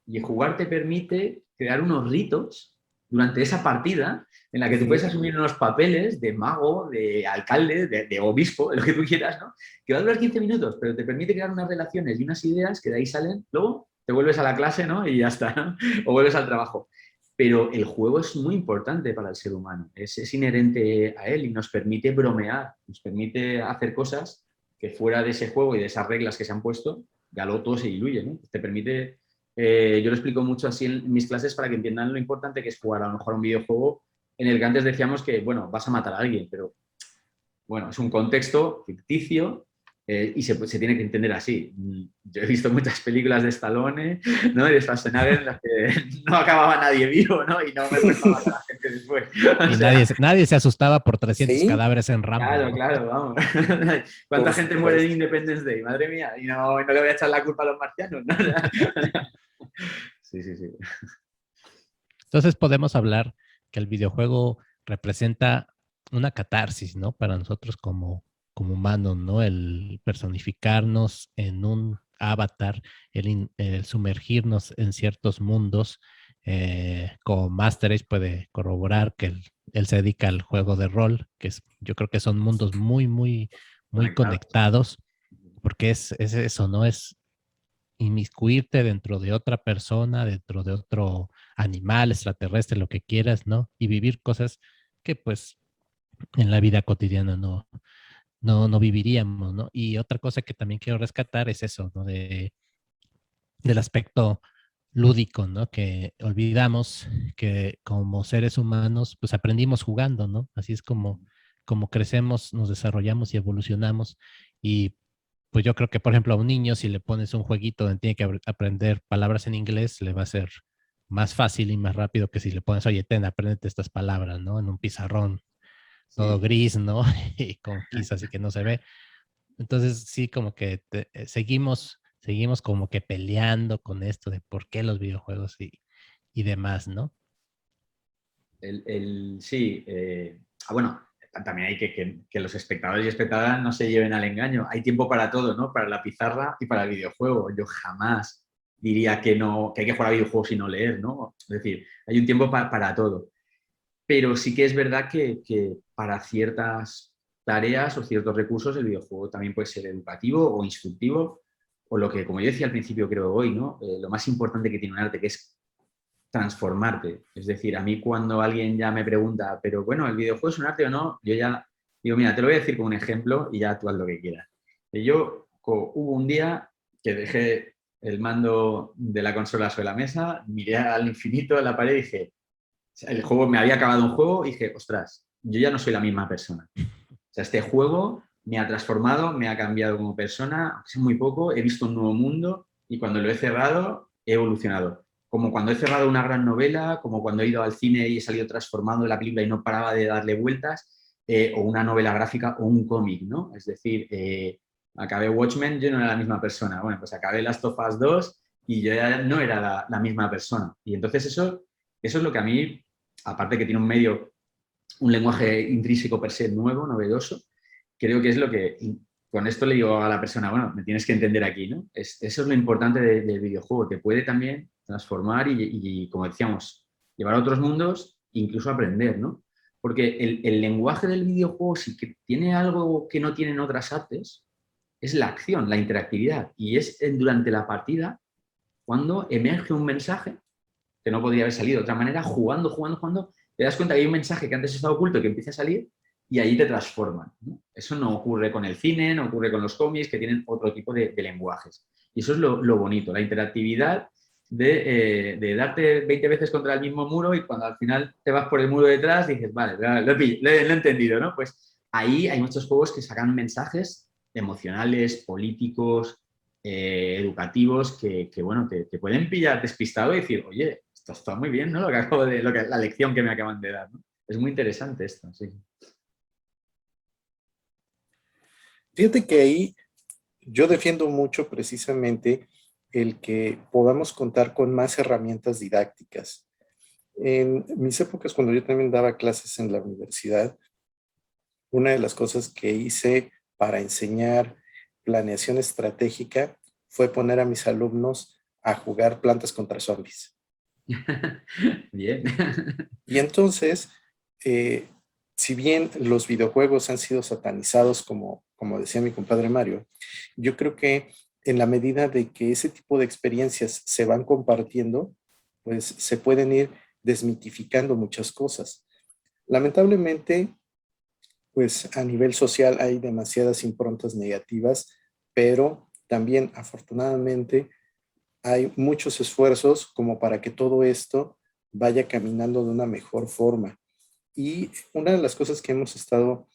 Y el jugar te permite crear unos ritos durante esa partida en la que tú puedes asumir unos papeles de mago, de alcalde, de obispo, de lo que tú quieras, ¿no? Que va a durar 15 minutos, pero te permite crear unas relaciones y unas ideas que de ahí salen. Luego te vuelves a la clase, ¿no? Y ya está, ¿no? O vuelves al trabajo. Pero el juego es muy importante para el ser humano. Es inherente a él y nos permite bromear, nos permite hacer cosas que fuera de ese juego y de esas reglas que se han puesto, ya luego todo se diluye, ¿no? Te permite... yo lo explico mucho así en mis clases para que entiendan lo importante que es jugar a lo mejor a un videojuego en el que antes decíamos que, bueno, vas a matar a alguien, pero bueno, es un contexto ficticio y se tiene que entender así. Yo he visto muchas películas de Stallone, ¿no? Y de Schwarzenegger en las que no acababa nadie vivo, ¿no? Y no me prestaba a la gente después. Y nadie se asustaba por 300 cadáveres en Rambo. Claro, ¿no? claro, vamos. ¿Cuánta gente muere en Independence Day? Madre mía. Y no le voy a echar la culpa a los marcianos, ¿no? Sí. Entonces podemos hablar que el videojuego representa una catarsis, ¿no? Para nosotros como humanos, ¿no? El personificarnos en un avatar, el sumergirnos en ciertos mundos. Como Master Ace puede corroborar que él se dedica al juego de rol, yo creo que son mundos muy conectados, porque es eso, ¿no? Es inmiscuirte dentro de otra persona, dentro de otro animal, extraterrestre, lo que quieras, ¿no? Y vivir cosas que pues en la vida cotidiana no viviríamos, ¿no? Y otra cosa que también quiero rescatar es eso, ¿no? Del aspecto lúdico, ¿no? Que olvidamos que como seres humanos, pues aprendimos jugando, ¿no? Así es como crecemos, nos desarrollamos y evolucionamos. Y pues yo creo que, por ejemplo, a un niño, si le pones un jueguito donde tiene que aprender palabras en inglés, le va a ser más fácil y más rápido que si le pones, oye, apréndete estas palabras, ¿no? En un pizarrón todo gris, ¿no? Y con quizás así que no se ve. Entonces, sí, como que seguimos como que peleando con esto de por qué los videojuegos y demás, ¿no? Sí. Bueno, también hay que los espectadores y espectadoras no se lleven al engaño. Hay tiempo para todo, ¿no? Para la pizarra y para el videojuego. Yo jamás diría que hay que jugar a videojuegos y no leer, ¿no? Es decir, hay un tiempo para todo. Pero sí que es verdad que para ciertas tareas o ciertos recursos el videojuego también puede ser educativo o instructivo, o lo que, como yo decía al principio, creo hoy, ¿no? Lo más importante que tiene un arte, que es transformarte. Es decir, a mí cuando alguien ya me pregunta, pero bueno, ¿el videojuego es un arte o no? Yo ya digo, mira, te lo voy a decir como un ejemplo y ya tú haz lo que quieras. Yo, hubo un día que dejé el mando de la consola sobre la mesa, miré al infinito en la pared y dije, el juego, me había acabado un juego y dije, ostras, yo ya no soy la misma persona. O sea, este juego me ha transformado, me ha cambiado como persona, hace muy poco, he visto un nuevo mundo y cuando lo he cerrado, he evolucionado. Como cuando he cerrado una gran novela, como cuando he ido al cine y he salido transformado de la película y no paraba de darle vueltas, o una novela gráfica o un cómic, ¿no? Es decir, acabé Watchmen, yo no era la misma persona. Bueno, pues acabé Last of Us 2 y yo ya no era la misma persona. Y entonces eso es lo que a mí, aparte que tiene un lenguaje intrínseco per se nuevo, novedoso, creo que es lo que, con esto le digo a la persona, bueno, me tienes que entender aquí, ¿no? Eso es lo importante del videojuego, te puede también transformar y, como decíamos, llevar a otros mundos, incluso aprender, ¿no? Porque el lenguaje del videojuego, si que tiene algo que no tienen otras artes, es la acción, la interactividad, y es durante la partida cuando emerge un mensaje que no podría haber salido de otra manera, jugando, te das cuenta que hay un mensaje que antes estaba oculto que empieza a salir y ahí te transforman, ¿no? Eso no ocurre con el cine, no ocurre con los cómics, que tienen otro tipo de lenguajes. Y eso es lo bonito, la interactividad de darte 20 veces contra el mismo muro y cuando al final te vas por el muro detrás dices, vale, lo he entendido, ¿no? Pues ahí hay muchos juegos que sacan mensajes emocionales, políticos, educativos que bueno, te pueden pillar despistado y decir, oye, esto está muy bien, ¿no? La lección que me acaban de dar, ¿no? Es muy interesante esto, sí. Fíjate que ahí yo defiendo mucho precisamente el que podamos contar con más herramientas didácticas. En mis épocas, cuando yo también daba clases en la universidad, una de las cosas que hice para enseñar planeación estratégica fue poner a mis alumnos a jugar plantas contra zombies. Bien. Y entonces, eh, si bien los videojuegos han sido satanizados, como decía mi compadre Mario, yo creo que en la medida de que ese tipo de experiencias se van compartiendo, pues se pueden ir desmitificando muchas cosas. Lamentablemente, pues a nivel social hay demasiadas improntas negativas, pero también afortunadamente hay muchos esfuerzos como para que todo esto vaya caminando de una mejor forma. Y una de las cosas que hemos estado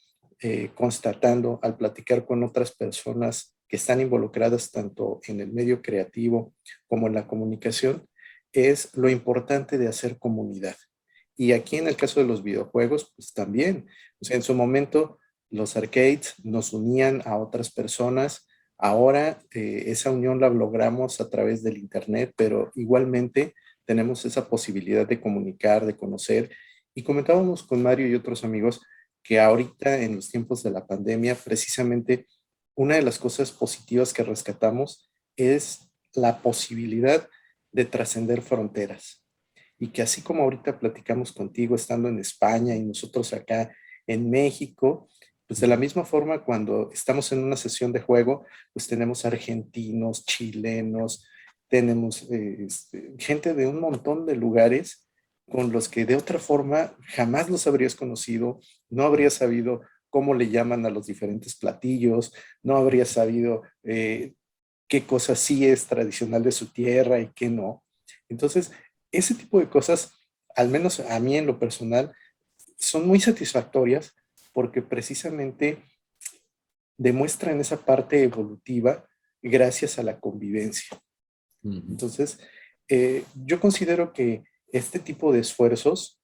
constatando al platicar con otras personas que están involucradas tanto en el medio creativo como en la comunicación es lo importante de hacer comunidad. Y aquí en el caso de los videojuegos, pues también, o sea, en su momento los arcades nos unían a otras personas. Ahora esa unión la logramos a través del internet, pero igualmente tenemos esa posibilidad de comunicar, de conocer. Y comentábamos con Mario y otros amigos que ahorita en los tiempos de la pandemia, precisamente una de las cosas positivas que rescatamos es la posibilidad de trascender fronteras. Y que así como ahorita platicamos contigo estando en España y nosotros acá en México, pues de la misma forma cuando estamos en una sesión de juego, pues tenemos argentinos, chilenos, tenemos gente de un montón de lugares con los que de otra forma jamás los habrías conocido, no habrías sabido cómo le llaman a los diferentes platillos, no habrías sabido qué cosa sí es tradicional de su tierra y qué no. Entonces, ese tipo de cosas, al menos a mí en lo personal, son muy satisfactorias porque precisamente demuestran esa parte evolutiva gracias a la convivencia. Entonces, yo considero que este tipo de esfuerzos,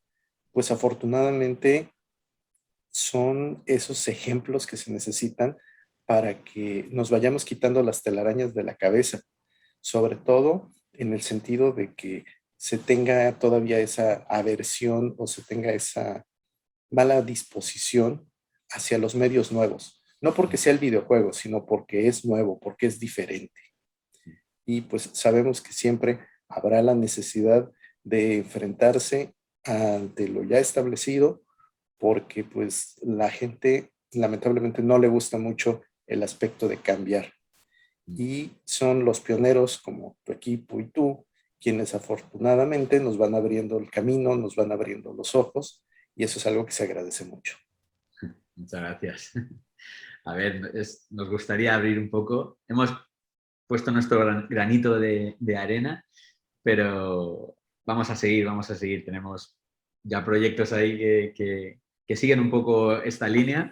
pues afortunadamente son esos ejemplos que se necesitan para que nos vayamos quitando las telarañas de la cabeza, sobre todo en el sentido de que se tenga todavía esa aversión o se tenga esa mala disposición hacia los medios nuevos. No porque sea el videojuego, sino porque es nuevo, porque es diferente. Y pues sabemos que siempre habrá la necesidad de enfrentarse ante lo ya establecido, porque pues la gente lamentablemente no le gusta mucho el aspecto de cambiar. Y son los pioneros como tu equipo y tú, quienes afortunadamente nos van abriendo el camino, nos van abriendo los ojos, y eso es algo que se agradece mucho. Muchas gracias. A ver, nos gustaría abrir un poco. Hemos puesto nuestro granito de arena, pero vamos a seguir. Tenemos ya proyectos ahí que siguen un poco esta línea,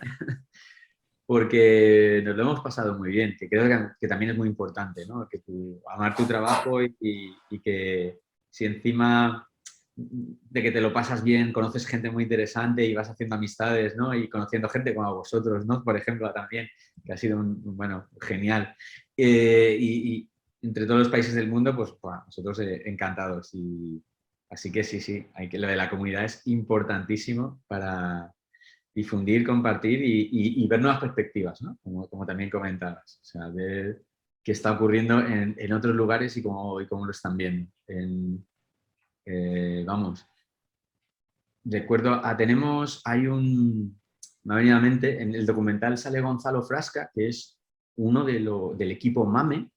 porque nos lo hemos pasado muy bien, que creo que también es muy importante, ¿no? Que amar tu trabajo y que si encima de que te lo pasas bien, conoces gente muy interesante y vas haciendo amistades, ¿no? Y conociendo gente como vosotros, ¿no? Por ejemplo, también, que ha sido bueno, genial. Y entre todos los países del mundo, pues bueno, nosotros encantados. Así que sí, lo de la comunidad es importantísimo para difundir, compartir y ver nuevas perspectivas, ¿no? Como también comentabas. O sea, ver qué está ocurriendo en otros lugares y cómo lo están viendo. Vamos, recuerdo, me ha venido a la mente, en el documental sale Gonzalo Frasca, que es uno del equipo MAME,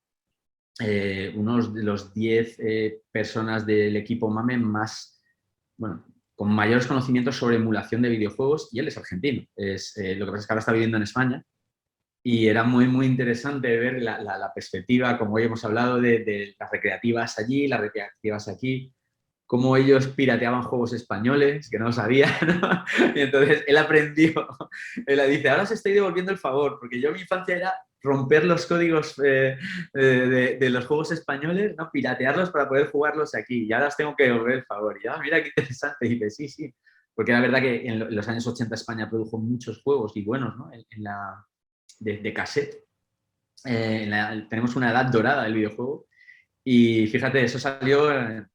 uno de los 10 personas del equipo MAME más, bueno, con mayores conocimientos sobre emulación de videojuegos, y él es argentino. Lo que pasa es que ahora está viviendo en España, y era muy interesante ver la perspectiva, como hoy hemos hablado, de las recreativas allí, las recreativas aquí, cómo ellos pirateaban juegos españoles, que no lo sabía, ¿no? Y entonces él aprendió, él dice, ahora os estoy devolviendo el favor, porque yo en mi infancia era romper los códigos de los juegos españoles, ¿no? Piratearlos para poder jugarlos aquí, y ahora os tengo que devolver el favor. Y mira qué interesante, y dice, sí, porque la verdad que en los años 80 España produjo muchos juegos y buenos, ¿no? De cassette. Tenemos una edad dorada del videojuego. Y fíjate, eso salió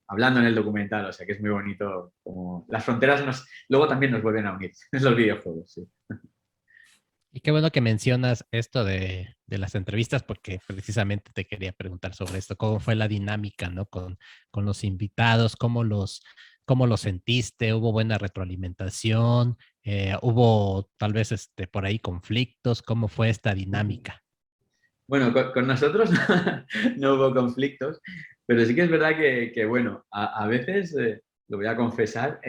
hablando en el documental, o sea que es muy bonito. Como las fronteras luego también nos vuelven a unir, es los videojuegos, sí. Y qué bueno que mencionas esto de las entrevistas, porque precisamente te quería preguntar sobre esto, cómo fue la dinámica, ¿no? Con los invitados, cómo lo sentiste, hubo buena retroalimentación, hubo tal vez por ahí conflictos, ¿cómo fue esta dinámica? Bueno, con nosotros no hubo conflictos, pero sí que es verdad que bueno, a veces, lo voy a confesar,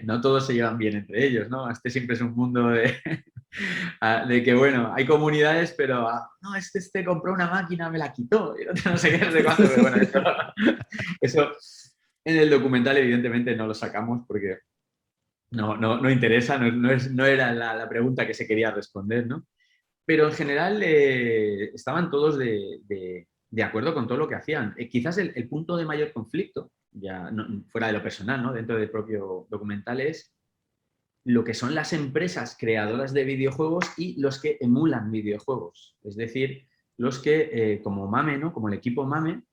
no todos se llevan bien entre ellos, ¿no? Este siempre es un mundo de que, bueno, hay comunidades, pero no, este compró una máquina, me la quitó, y no sé qué, no sé cuánto, pero bueno, eso en el documental evidentemente no lo sacamos porque no interesa, no era la pregunta que se quería responder, ¿no? Pero en general estaban todos de acuerdo con todo lo que hacían. Quizás el punto de mayor conflicto, ya fuera de lo personal, ¿no? Dentro del propio documental, es lo que son las empresas creadoras de videojuegos y los que emulan videojuegos. Es decir, los que, como MAME, ¿no? Como el equipo MAME,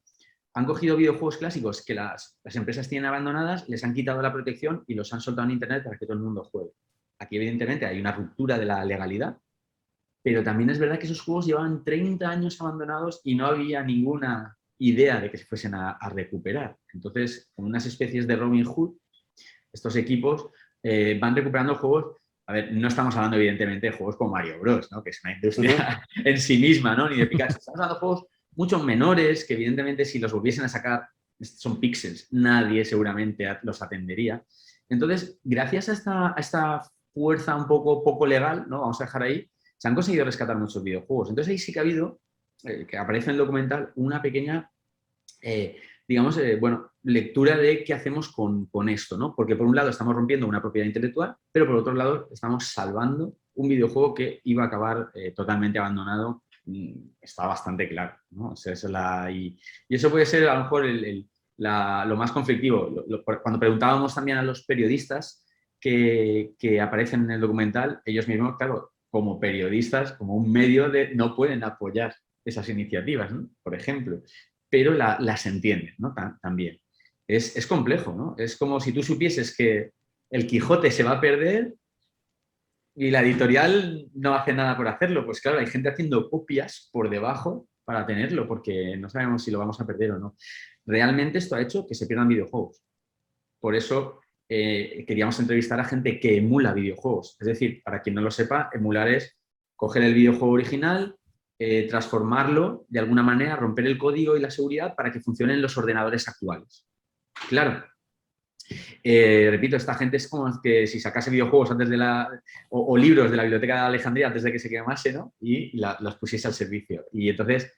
han cogido videojuegos clásicos que las empresas tienen abandonadas, les han quitado la protección y los han soltado en Internet para que todo el mundo juegue. Aquí, evidentemente, hay una ruptura de la legalidad, pero también es verdad que esos juegos llevaban 30 años abandonados y no había ninguna idea de que se fuesen a recuperar. Entonces, con unas especies de Robin Hood, estos equipos van recuperando juegos. A ver, no estamos hablando evidentemente de juegos como Mario Bros, ¿no? Que es una industria en sí misma, ¿no? Ni de Pikachu. Estamos hablando de juegos mucho menores que evidentemente si los volviesen a sacar, son píxeles, nadie seguramente los atendería. Entonces, gracias a esta fuerza un poco legal, ¿no? Vamos a dejar ahí, se han conseguido rescatar muchos videojuegos. Entonces ahí sí que ha habido, que aparece en el documental, una pequeña, digamos, bueno, lectura de qué hacemos con esto, ¿no? Porque por un lado estamos rompiendo una propiedad intelectual, pero por otro lado estamos salvando un videojuego que iba a acabar totalmente abandonado. Está bastante claro, ¿no? O sea, y eso puede ser a lo mejor lo más conflictivo. Cuando preguntábamos también a los periodistas que aparecen en el documental, ellos mismos, claro, como periodistas, como un medio, no pueden apoyar esas iniciativas, ¿no? Por ejemplo, pero las entienden, ¿no? También. Es complejo, ¿no? Es como si tú supieses que el Quijote se va a perder y la editorial no hace nada por hacerlo. Pues claro, hay gente haciendo copias por debajo para tenerlo, porque no sabemos si lo vamos a perder o no. Realmente esto ha hecho que se pierdan videojuegos. Por eso queríamos entrevistar a gente que emula videojuegos. Es decir, para quien no lo sepa, emular es coger el videojuego original, transformarlo de alguna manera, romper el código y la seguridad para que funcionen los ordenadores actuales. Claro, Repito, esta gente es como que si sacase videojuegos antes o libros de la Biblioteca de Alejandría antes de que se quemase, ¿no? Y los pusiese al servicio. Y entonces,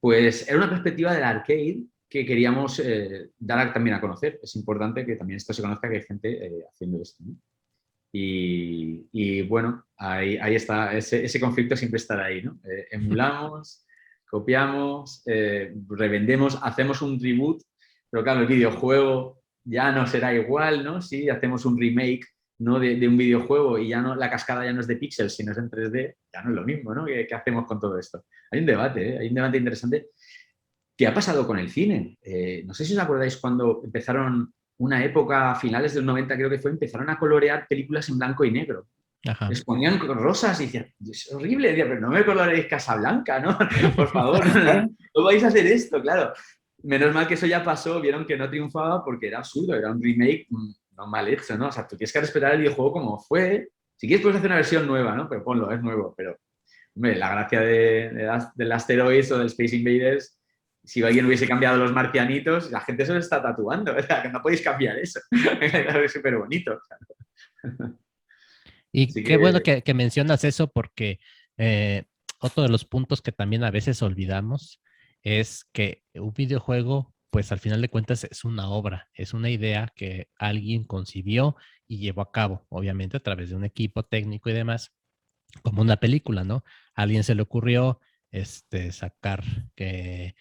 pues era una perspectiva del arcade que queríamos dar también a conocer. Es importante que también esto se conozca, que hay gente haciendo esto, ¿no? Y bueno, ahí está, ese conflicto siempre estará ahí, ¿no? Emulamos, copiamos, revendemos, hacemos un reboot, pero claro, el videojuego ya no será igual, ¿no? Si hacemos un remake, ¿no? de un videojuego y ya no, la cascada ya no es de píxeles, sino es en 3D, ya no es lo mismo, ¿no? ¿Qué hacemos con todo esto? Hay un debate, ¿eh? Hay un debate interesante. ¿Qué ha pasado con el cine? No sé si os acordáis cuando empezaron una época, a finales del 90 creo que fue, empezaron a colorear películas en blanco y negro. Ajá. Les ponían rosas y decían, es horrible, decía, pero no me coloreéis Casablanca, ¿no? Por favor, no vais a hacer esto, claro. Menos mal que eso ya pasó, vieron que no triunfaba porque era absurdo, era un remake no mal hecho, ¿no? O sea, tú tienes que respetar el videojuego como fue. Si quieres puedes hacer una versión nueva, ¿no? Pero ponlo, es nuevo. Pero, hombre, la gracia del Asteroids o del Space Invaders, si alguien hubiese cambiado los marcianitos, la gente se lo está tatuando, o sea, que no podéis cambiar eso. Es súper bonito. Y Así qué bueno que, que mencionas eso porque otro de los puntos que también a veces olvidamos es que un videojuego, pues al final de cuentas es una obra, es una idea que alguien concibió y llevó a cabo, obviamente a través de un equipo técnico y demás, como una película, ¿no? A alguien se le ocurrió sacar que,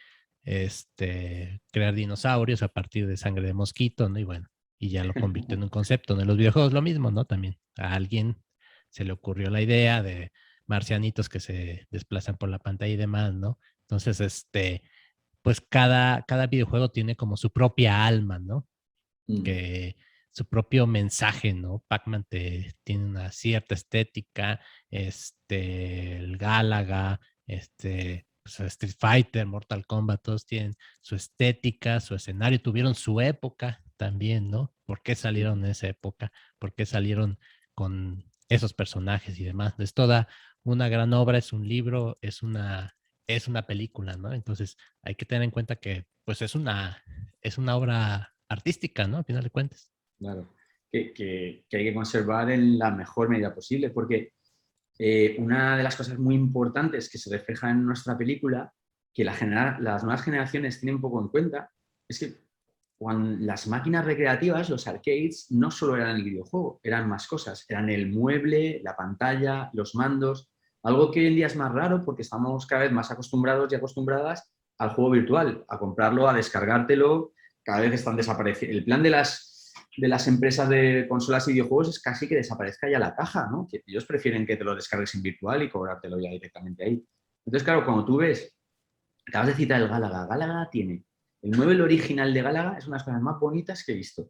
crear dinosaurios a partir de sangre de mosquito, ¿no? Y bueno, y ya lo convirtió en un concepto. En los videojuegos lo mismo, ¿no? También a alguien se le ocurrió la idea de marcianitos que se desplazan por la pantalla y demás, ¿no? Entonces, pues cada videojuego tiene como su propia alma, ¿no? Que su propio mensaje, ¿no? Pac-Man tiene una cierta estética, el Galaga, pues, Street Fighter, Mortal Kombat, todos tienen su estética, su escenario, tuvieron su época también, ¿no? ¿Por qué salieron en esa época? ¿Por qué salieron con esos personajes y demás? Es toda una gran obra, es un libro, es una película, ¿no? Entonces hay que tener en cuenta que pues es una obra artística, ¿no? Al final de cuentas. claro, que hay que conservar en la mejor medida posible, porque una de las cosas muy importantes que se refleja en nuestra película, que las nuevas generaciones tienen un poco en cuenta, es que cuando las máquinas recreativas, los arcades, no solo eran el videojuego, eran más cosas. Eran el mueble, la pantalla, los mandos, algo que hoy en día es más raro porque estamos cada vez más acostumbrados y acostumbradas al juego virtual, a comprarlo, a descargártelo, cada vez están desapareciendo. El plan de las empresas de consolas y videojuegos es casi que desaparezca ya la caja, ¿no? Que ellos prefieren que te lo descargues en virtual y cobrártelo ya directamente ahí. Entonces, claro, cuando tú ves, acabas de citar el Galaga, Galaga tiene, el mueble original de Galaga es una de las cosas más bonitas que he visto,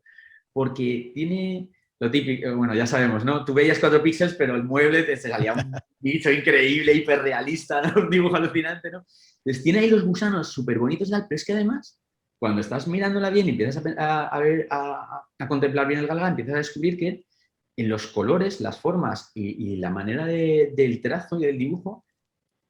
porque tiene lo típico, bueno, ya sabemos, ¿no? Tú veías 4 píxeles, pero el mueble te salía un bicho increíble, hiperrealista, ¿no? Un dibujo alucinante, ¿no? Entonces tiene ahí los gusanos súper bonitos, pero es que además cuando estás mirándola bien y empiezas a ver, a contemplar bien el Galaga, empiezas a descubrir que en los colores, las formas y la manera del trazo y del dibujo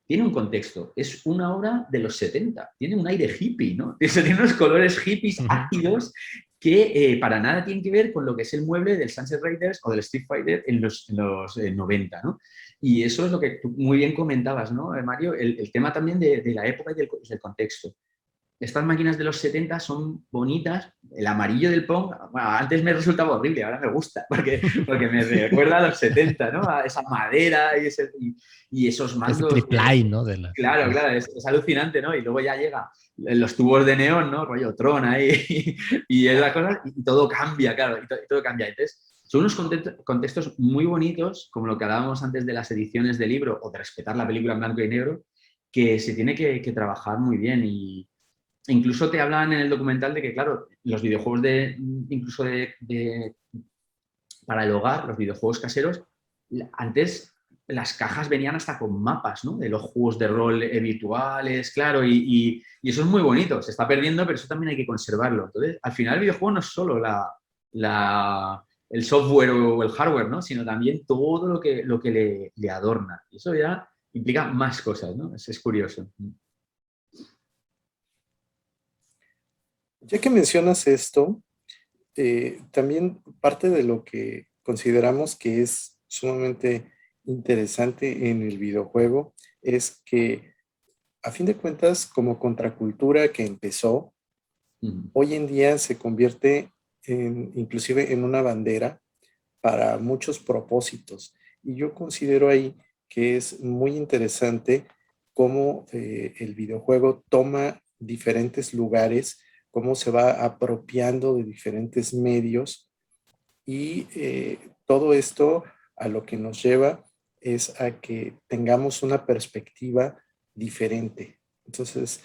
tiene un contexto. Es una obra de los 70, tiene un aire hippie, ¿no? Tiene unos colores hippies ácidos que para nada tienen que ver con lo que es el mueble del Sunset Riders o del Street Fighter en los 90, ¿no? Y eso es lo que tú muy bien comentabas, ¿no, Mario? El tema también de la época y del contexto. Estas máquinas de los 70 son bonitas. El amarillo del Pong, bueno, antes me resultaba horrible, ahora me gusta, porque me recuerda a los 70, ¿no? A esa madera y esos Ese mandos. triple ¿no? De la Claro, claro, es alucinante, ¿no? Y luego ya llega los tubos de neón, ¿no? Rollo Tron ahí, y es la cosa, y todo cambia, claro, y todo cambia. Entonces, son unos contextos muy bonitos, como lo que hablábamos antes de las ediciones de libro o de respetar la película en blanco y negro, que se tiene que trabajar muy bien. Y incluso te hablan en el documental de que, claro, los videojuegos incluso para el hogar, los videojuegos caseros, antes las cajas venían hasta con mapas, ¿no? De los juegos de rol virtuales, claro, y eso es muy bonito, se está perdiendo, pero eso también hay que conservarlo. Entonces, al final el videojuego no es solo el software o el hardware, ¿no? Sino también todo lo que le adorna. Y eso ya implica más cosas, ¿no? Es curioso. Ya que mencionas esto, También parte de lo que consideramos que es sumamente interesante en el videojuego es que, a fin de cuentas, como contracultura que empezó, hoy en día se convierte inclusive en una bandera para muchos propósitos. Y yo considero ahí que es muy interesante cómo el videojuego toma diferentes lugares, cómo se va apropiando de diferentes medios y todo esto a lo que nos lleva es a que tengamos una perspectiva diferente. Entonces,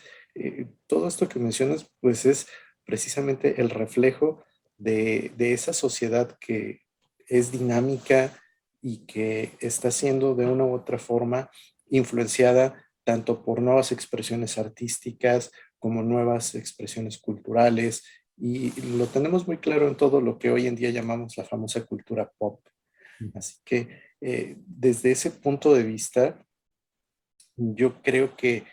todo esto que mencionas, pues es precisamente el reflejo de esa sociedad que es dinámica y que está siendo de una u otra forma influenciada tanto por nuevas expresiones artísticas como nuevas expresiones culturales, y lo tenemos muy claro en todo lo que hoy en día llamamos la famosa cultura pop. Así que desde ese punto de vista, yo creo que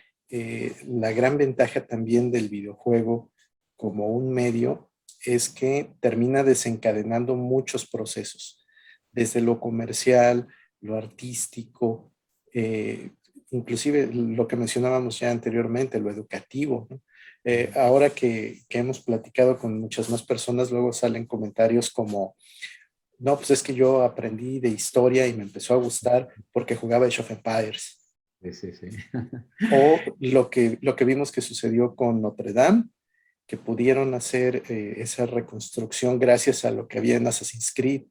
la gran ventaja también del videojuego como un medio es que termina desencadenando muchos procesos, desde lo comercial, lo artístico, eh, inclusive lo que mencionábamos ya anteriormente, lo educativo, ¿no? Ahora que hemos platicado con muchas más personas, luego salen comentarios como, no, pues es que yo aprendí de historia y me empezó a gustar porque jugaba Age of Empires. Sí, sí, sí. O lo que vimos que sucedió con Notre Dame, que pudieron hacer esa reconstrucción gracias a lo que había en Assassin's Creed.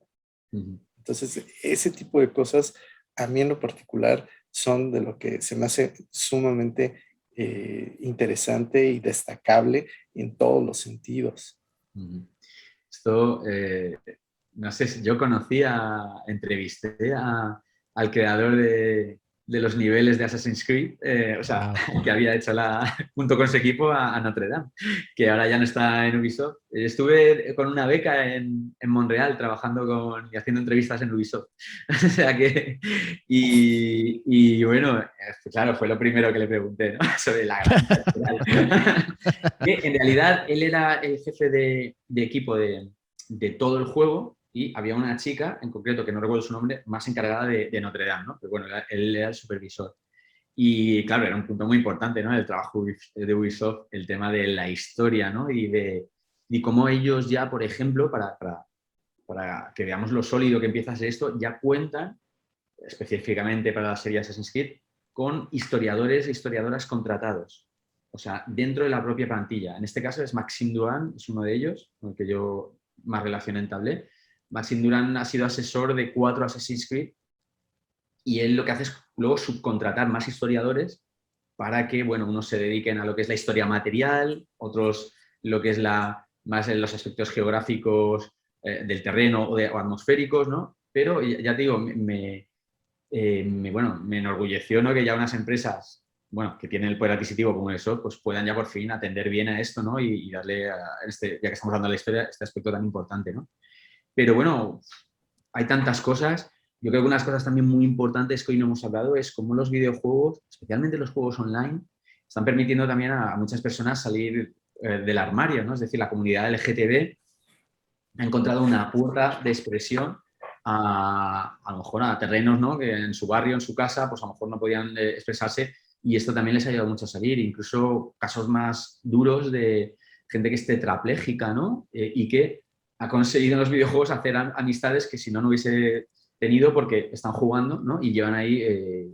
Entonces, ese tipo de cosas, a mí en lo particular, son de lo que se me hace sumamente interesante y destacable en todos los sentidos. Esto, no sé, yo entrevisté al creador de los niveles de Assassin's Creed, o sea, Wow. que había hecho junto con su equipo a Notre Dame, que ahora ya no está en Ubisoft. Estuve con una beca en Montreal trabajando y haciendo entrevistas en Ubisoft. O sea que, y bueno, claro, fue lo primero que le pregunté, ¿no? Sobre la gran... que en realidad él era el jefe de equipo de todo el juego y había una chica, en concreto, que no recuerdo su nombre, más encargada de Notre Dame, ¿no? Pero bueno, él era el supervisor. Y claro, era un punto muy importante, ¿no? Del trabajo de Ubisoft, el tema de la historia, ¿no? Y cómo ellos ya, por ejemplo, para que veamos lo sólido que empieza a ser esto, ya cuentan, específicamente para la serie Assassin's Creed, con historiadores e historiadoras contratados. O sea, dentro de la propia plantilla. En este caso es Maxime Durán, es uno de ellos, con el que yo más relación entablé. Maxime Durán ha sido asesor de 4 Assassin's Creed y él lo que hace es luego subcontratar más historiadores para que, bueno, unos se dediquen a lo que es la historia material, otros lo que es más en los aspectos geográficos del terreno o atmosféricos, ¿no? Pero ya te digo, bueno, me enorgulleció, ¿no? Que ya unas empresas, bueno, que tienen el poder adquisitivo como eso, pues puedan ya por fin atender bien a esto, ¿no? Y darle, ya que estamos hablando de la historia, este aspecto tan importante, ¿no? Pero bueno, hay tantas cosas. Yo creo que unas cosas también muy importantes que hoy no hemos hablado es cómo los videojuegos, especialmente los juegos online, están permitiendo también a muchas personas salir del armario, ¿no? Es decir, la comunidad LGTB ha encontrado una puerta de expresión a lo mejor a terrenos, ¿no? Que en su barrio, en su casa, pues a lo mejor no podían expresarse y esto también les ha ayudado mucho a salir. Incluso casos más duros de gente que es tetrapléjica, ¿no? Y que ha conseguido en los videojuegos hacer amistades que si no, no hubiese tenido porque están jugando, ¿no? Y llevan ahí,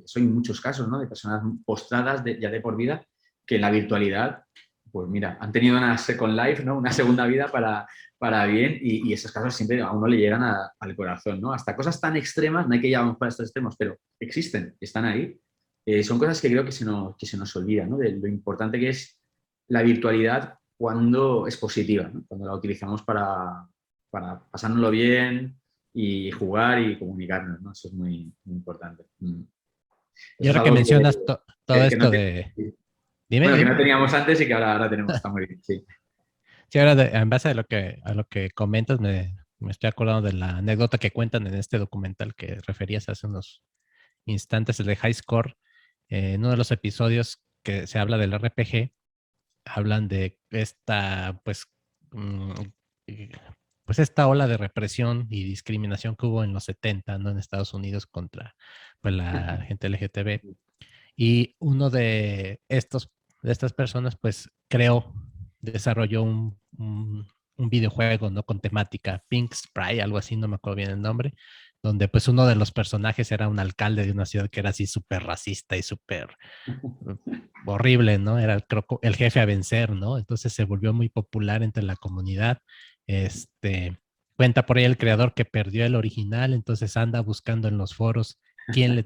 eso hay muchos casos, ¿no? De personas postradas ya de por vida que en la virtualidad, pues mira, han tenido una Second Life, ¿no? Una segunda vida para bien y esos casos siempre a uno le llegan al corazón, ¿no? Hasta cosas tan extremas, no hay que llevarnos para estos extremos, pero existen, están ahí. Son cosas que creo que se nos olvida, ¿no? De lo importante que es la virtualidad cuando es positiva, ¿no? Cuando la utilizamos para pasárnoslo bien y jugar y comunicarnos, ¿no? Eso es muy, muy importante. Y Eso es ahora que algo mencionas todo que no, esto de... Dime, bueno, que no dime. teníamos antes y que ahora tenemos, está muy bien, sí. Sí, ahora en base a lo que comentas, me estoy acordando de la anécdota que cuentan en este documental que referías hace unos instantes, el de High Score. En uno de los episodios que se habla del RPG, hablan de esta, pues, pues esta ola de represión y discriminación que hubo en los 70, ¿no? En Estados Unidos contra pues, la gente LGTB. Y uno de estas personas, pues desarrolló un videojuego, ¿no? Con temática Pink Sprite, algo así, no me acuerdo bien el nombre, donde pues uno de los personajes era un alcalde de una ciudad que era así súper racista y súper horrible, ¿no? Era creo, el jefe a vencer, ¿no? Entonces se volvió muy popular entre la comunidad. Cuenta por ahí el creador que perdió el original, entonces anda buscando en los foros quién le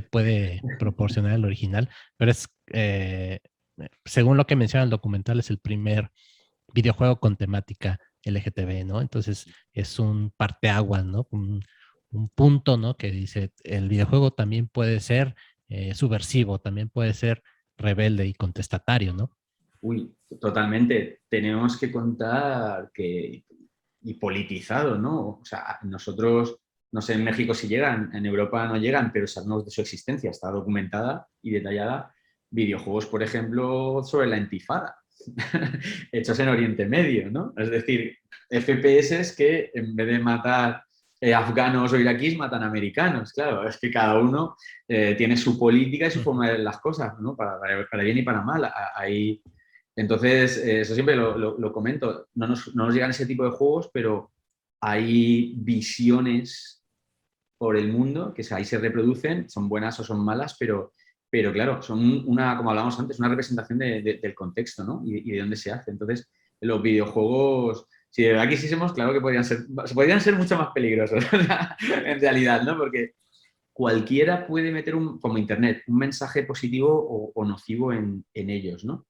puede proporcionar el original, pero según lo que menciona el documental, es el primer videojuego con temática LGTB, ¿no? Entonces es un parteaguas, ¿no? Un punto, ¿no? Que dice, el videojuego también puede ser subversivo, también puede ser rebelde y contestatario, ¿no? Uy, totalmente. Tenemos que contar y politizado, ¿no? O sea, nosotros, no sé en México si llegan, en Europa no llegan, pero sabemos de su existencia, está documentada y detallada. Videojuegos, por ejemplo, sobre la intifada, hechos en Oriente Medio, ¿no? Es decir, FPS que en vez de matar afganos o iraquíes matan americanos, claro, es que cada uno tiene su política y su forma de ver las cosas, ¿no? Para bien y para mal. Ahí, entonces, eso siempre lo comento, no nos llegan ese tipo de juegos, pero hay visiones por el mundo que ahí se reproducen, son buenas o son malas, pero claro, son como hablábamos antes, una representación del contexto, ¿no? Y de dónde se hace. Entonces, los videojuegos, si de verdad quisiésemos, claro que podrían ser mucho más peligrosos, en realidad, ¿no? Porque cualquiera puede meter, como Internet, un mensaje positivo o nocivo en ellos, ¿no?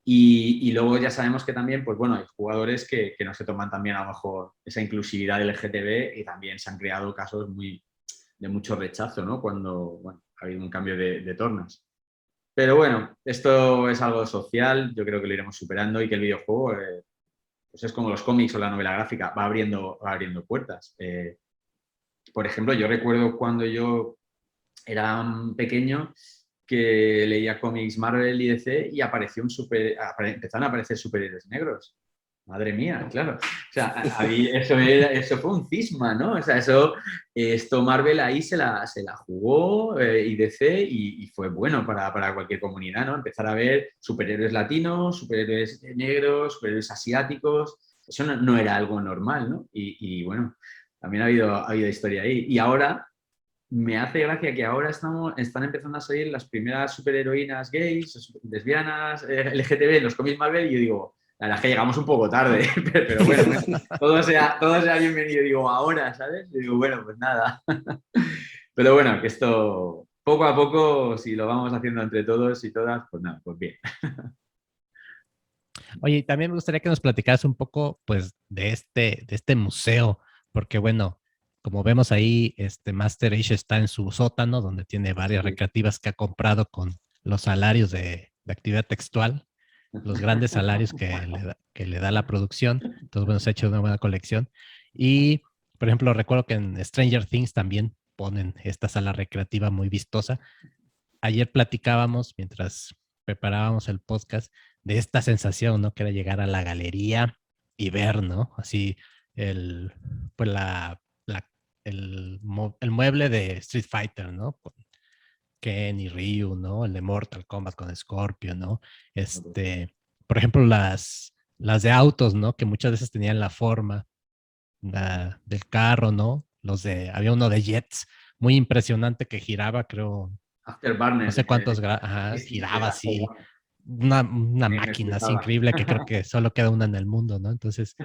Y luego ya sabemos que también, pues bueno, hay jugadores que no se toman también a lo mejor esa inclusividad del LGTB y también se han creado casos de mucho rechazo, ¿no? Cuando, bueno, ha habido un cambio de tornas. Pero bueno, esto es algo social, yo creo que lo iremos superando y que el videojuego pues es como los cómics o la novela gráfica, va abriendo puertas. Por ejemplo, yo recuerdo cuando yo era pequeño que leía cómics Marvel y DC y empezaron a aparecer superhéroes negros. Madre mía, claro. O sea, eso fue un cisma, ¿no? O sea, esto Marvel ahí se la jugó y DC y fue bueno para cualquier comunidad, ¿no? Empezar a ver superhéroes latinos, superhéroes negros, superhéroes asiáticos. Eso no era algo normal, ¿no? Y bueno, también ha habido historia ahí. Y ahora me hace gracia que ahora están empezando a salir las primeras superheroínas gays, lesbianas, LGTB en los cómics Marvel y yo digo, la verdad es que llegamos un poco tarde, pero bueno, todo sea bienvenido. Digo, ahora, ¿sabes? Y digo, bueno, pues nada. Pero bueno, que esto poco a poco, si lo vamos haciendo entre todos y todas, pues nada, pues bien. Oye, y también me gustaría que nos platicaras un poco, pues, de este museo, porque bueno, como vemos ahí, Master Ace está en su sótano, donde tiene varias recreativas que ha comprado con los salarios de actividad textual, los grandes salarios que le da la producción. Entonces, bueno, se ha hecho una buena colección. Y, por ejemplo, recuerdo que en Stranger Things también ponen esta sala recreativa muy vistosa. Ayer platicábamos, mientras preparábamos el podcast, de esta sensación, ¿no? Que era llegar a la galería y ver, ¿no? Así pues el mueble de Street Fighter, ¿no? Con Ken y Ryu, ¿no? El de Mortal Kombat con Scorpio, ¿no? Por ejemplo, las de autos, ¿no? Que muchas veces tenían la forma del carro, ¿no? Había uno de Jets, muy impresionante que giraba, creo, no Afterburner. sé cuántos grados, giraba así, una máquina así increíble que creo que solo queda una en el mundo, ¿no? Entonces,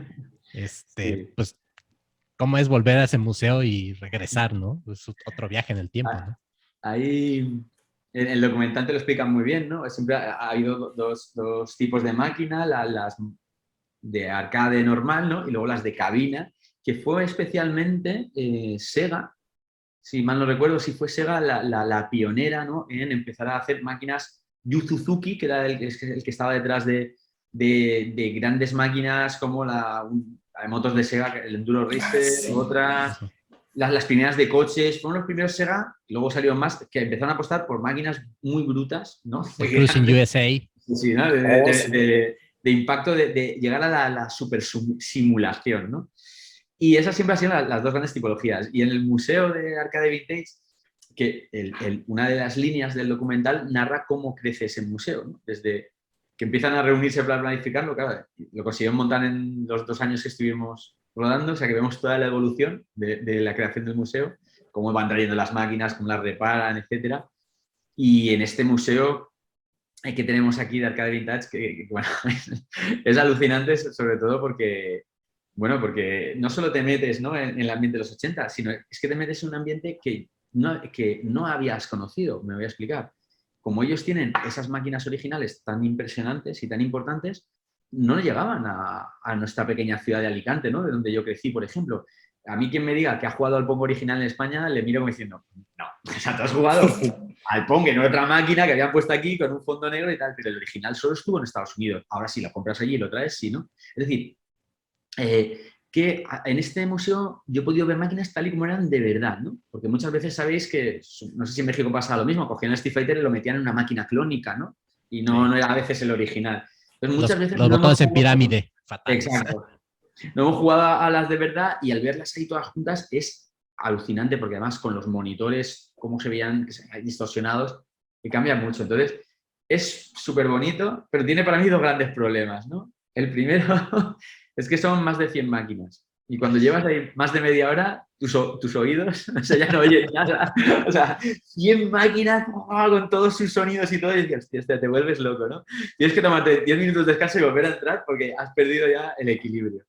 Sí. pues, ¿cómo es volver a ese museo y regresar, ¿no? Es otro viaje en el tiempo, ¿no? Ahí en el documental te lo explican muy bien, ¿no? Siempre ha habido dos tipos de máquina, las de arcade normal, ¿no? Y luego las de cabina, que fue especialmente Sega, si mal no recuerdo, si fue Sega la pionera, ¿no? En empezar a hacer máquinas Yu Suzuki, que era el que estaba detrás de grandes máquinas como la de motos de Sega, el Enduro Racer, Sí. otras, las primeras de coches, fueron los primeros Sega, y luego salieron más que empezaron a apostar por máquinas muy brutas, ¿no? De Cruising USA. Sí, ¿no? Sí. de impacto de llegar a la super simulación, ¿no? Y esas siempre han sido las dos grandes tipologías. Y en el Museo de Arcade Vintage, que una de las líneas del documental narra cómo crece ese museo, ¿no? Desde que empiezan a reunirse para planificarlo, claro, lo consiguieron montar en los 2 años que estuvimos rodando, o sea que vemos toda la evolución de la creación del museo, cómo van trayendo las máquinas, cómo las reparan, etcétera. Y en este museo que tenemos aquí de Arcade Vintage, que bueno, es alucinante, sobre todo porque, bueno, porque no solo te metes, ¿no?, en el ambiente de los 80, sino es que te metes en un ambiente que no habías conocido. Me voy a explicar. Como ellos tienen esas máquinas originales tan impresionantes y tan importantes, no llegaban a nuestra pequeña ciudad de Alicante, ¿no?, de donde yo crecí, por ejemplo. A mí quien me diga que ha jugado al Pong original en España, le miro como diciendo, no, o sea, tú has jugado al Pong en otra máquina que habían puesto aquí con un fondo negro y tal, pero el original solo estuvo en Estados Unidos. Ahora sí, lo compras allí y lo traes, sí, ¿no? Es decir, que en este museo yo he podido ver máquinas tal y como eran de verdad, ¿no? Porque muchas veces sabéis que, no sé si en México pasa lo mismo, cogían el Street Fighter y lo metían en una máquina clónica, ¿no? Y no era a veces el original. Entonces, muchas veces los botones en pirámide, fatales. Exacto. No hemos jugado a las de verdad y al verlas ahí todas juntas es alucinante porque además con los monitores, cómo se veían distorsionados, que cambia mucho. Entonces, es súper bonito, pero tiene para mí 2 grandes problemas, ¿no? El primero es que son más de 100 máquinas. Y cuando llevas ahí más de media hora, tus oídos, o sea, ya no oyes nada. O sea, 100 máquinas con todos sus sonidos y todo, y dices, hostia, te vuelves loco, ¿no? Tienes que tomarte 10 minutos de descanso y volver a entrar porque has perdido ya el equilibrio.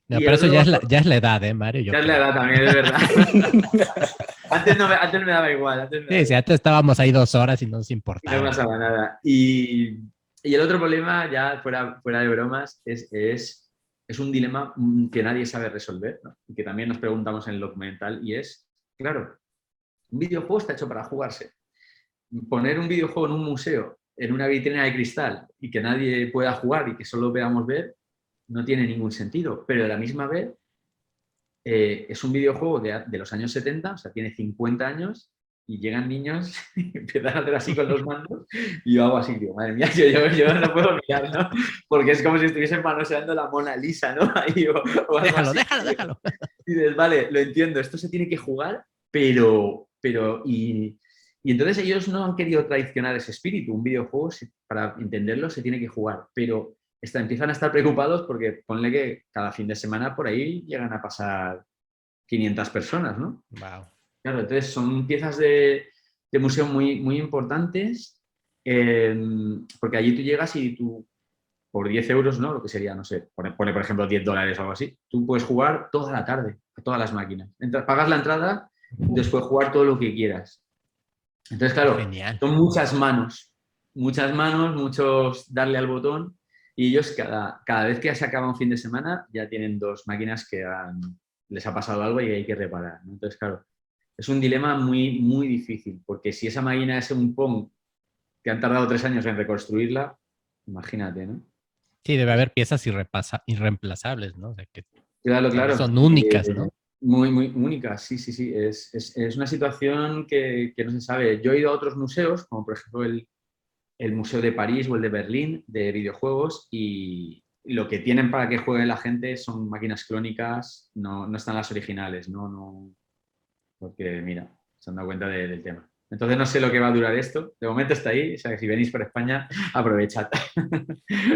No, pero eso ya es la edad, Mario. Ya es la edad también, es verdad. antes me daba igual. Sí, antes estábamos ahí 2 horas y no nos importaba. No pasaba nada. Y el otro problema, ya fuera de bromas, es un dilema que nadie sabe resolver, ¿no? Y que también nos preguntamos en el documental, y es, claro, un videojuego está hecho para jugarse. Poner un videojuego en un museo, en una vitrina de cristal, y que nadie pueda jugar y que solo podamos ver, no tiene ningún sentido. Pero a la misma vez, es un videojuego de los años 70, o sea, tiene 50 años, y llegan niños y empiezan a hacer así con los mandos, y yo hago así, digo, madre mía, yo no puedo mirar, ¿no? Porque es como si estuviesen manoseando la Mona Lisa, ¿no? Ahí, o déjalo, así. déjalo. Y dices, vale, lo entiendo, esto se tiene que jugar, pero y entonces ellos no han querido traicionar ese espíritu. Un videojuego, para entenderlo, se tiene que jugar, pero empiezan a estar preocupados porque ponle que cada fin de semana por ahí llegan a pasar 500 personas, ¿no? Wow. Claro, entonces son piezas de museo muy, muy importantes, porque allí tú llegas y tú, por 10 euros, ¿no? Lo que sería, no sé, pone por ejemplo $10 o algo así, tú puedes jugar toda la tarde a todas las máquinas. Pagas la entrada y después jugar todo lo que quieras. Entonces, claro, Genial. son muchas manos, muchos darle al botón, y ellos cada vez que se acaba un fin de semana ya tienen 2 máquinas que les ha pasado algo y hay que reparar, ¿no? Entonces, claro, es un dilema muy, muy difícil, porque si esa máquina es un Pong que han tardado 3 años en reconstruirla, imagínate, ¿no? Sí, debe haber piezas irreemplazables, ¿no? O sea, que Claro. son únicas, ¿no? Muy, muy únicas, sí. Es una situación que no se sabe. Yo he ido a otros museos, como por ejemplo el Museo de París o el de Berlín, de videojuegos, y lo que tienen para que juegue la gente son máquinas clónicas, no están las originales, no, porque mira, se han dado cuenta del tema. Entonces no sé lo que va a durar esto. De momento está ahí, o sea que si venís por España, aprovechad.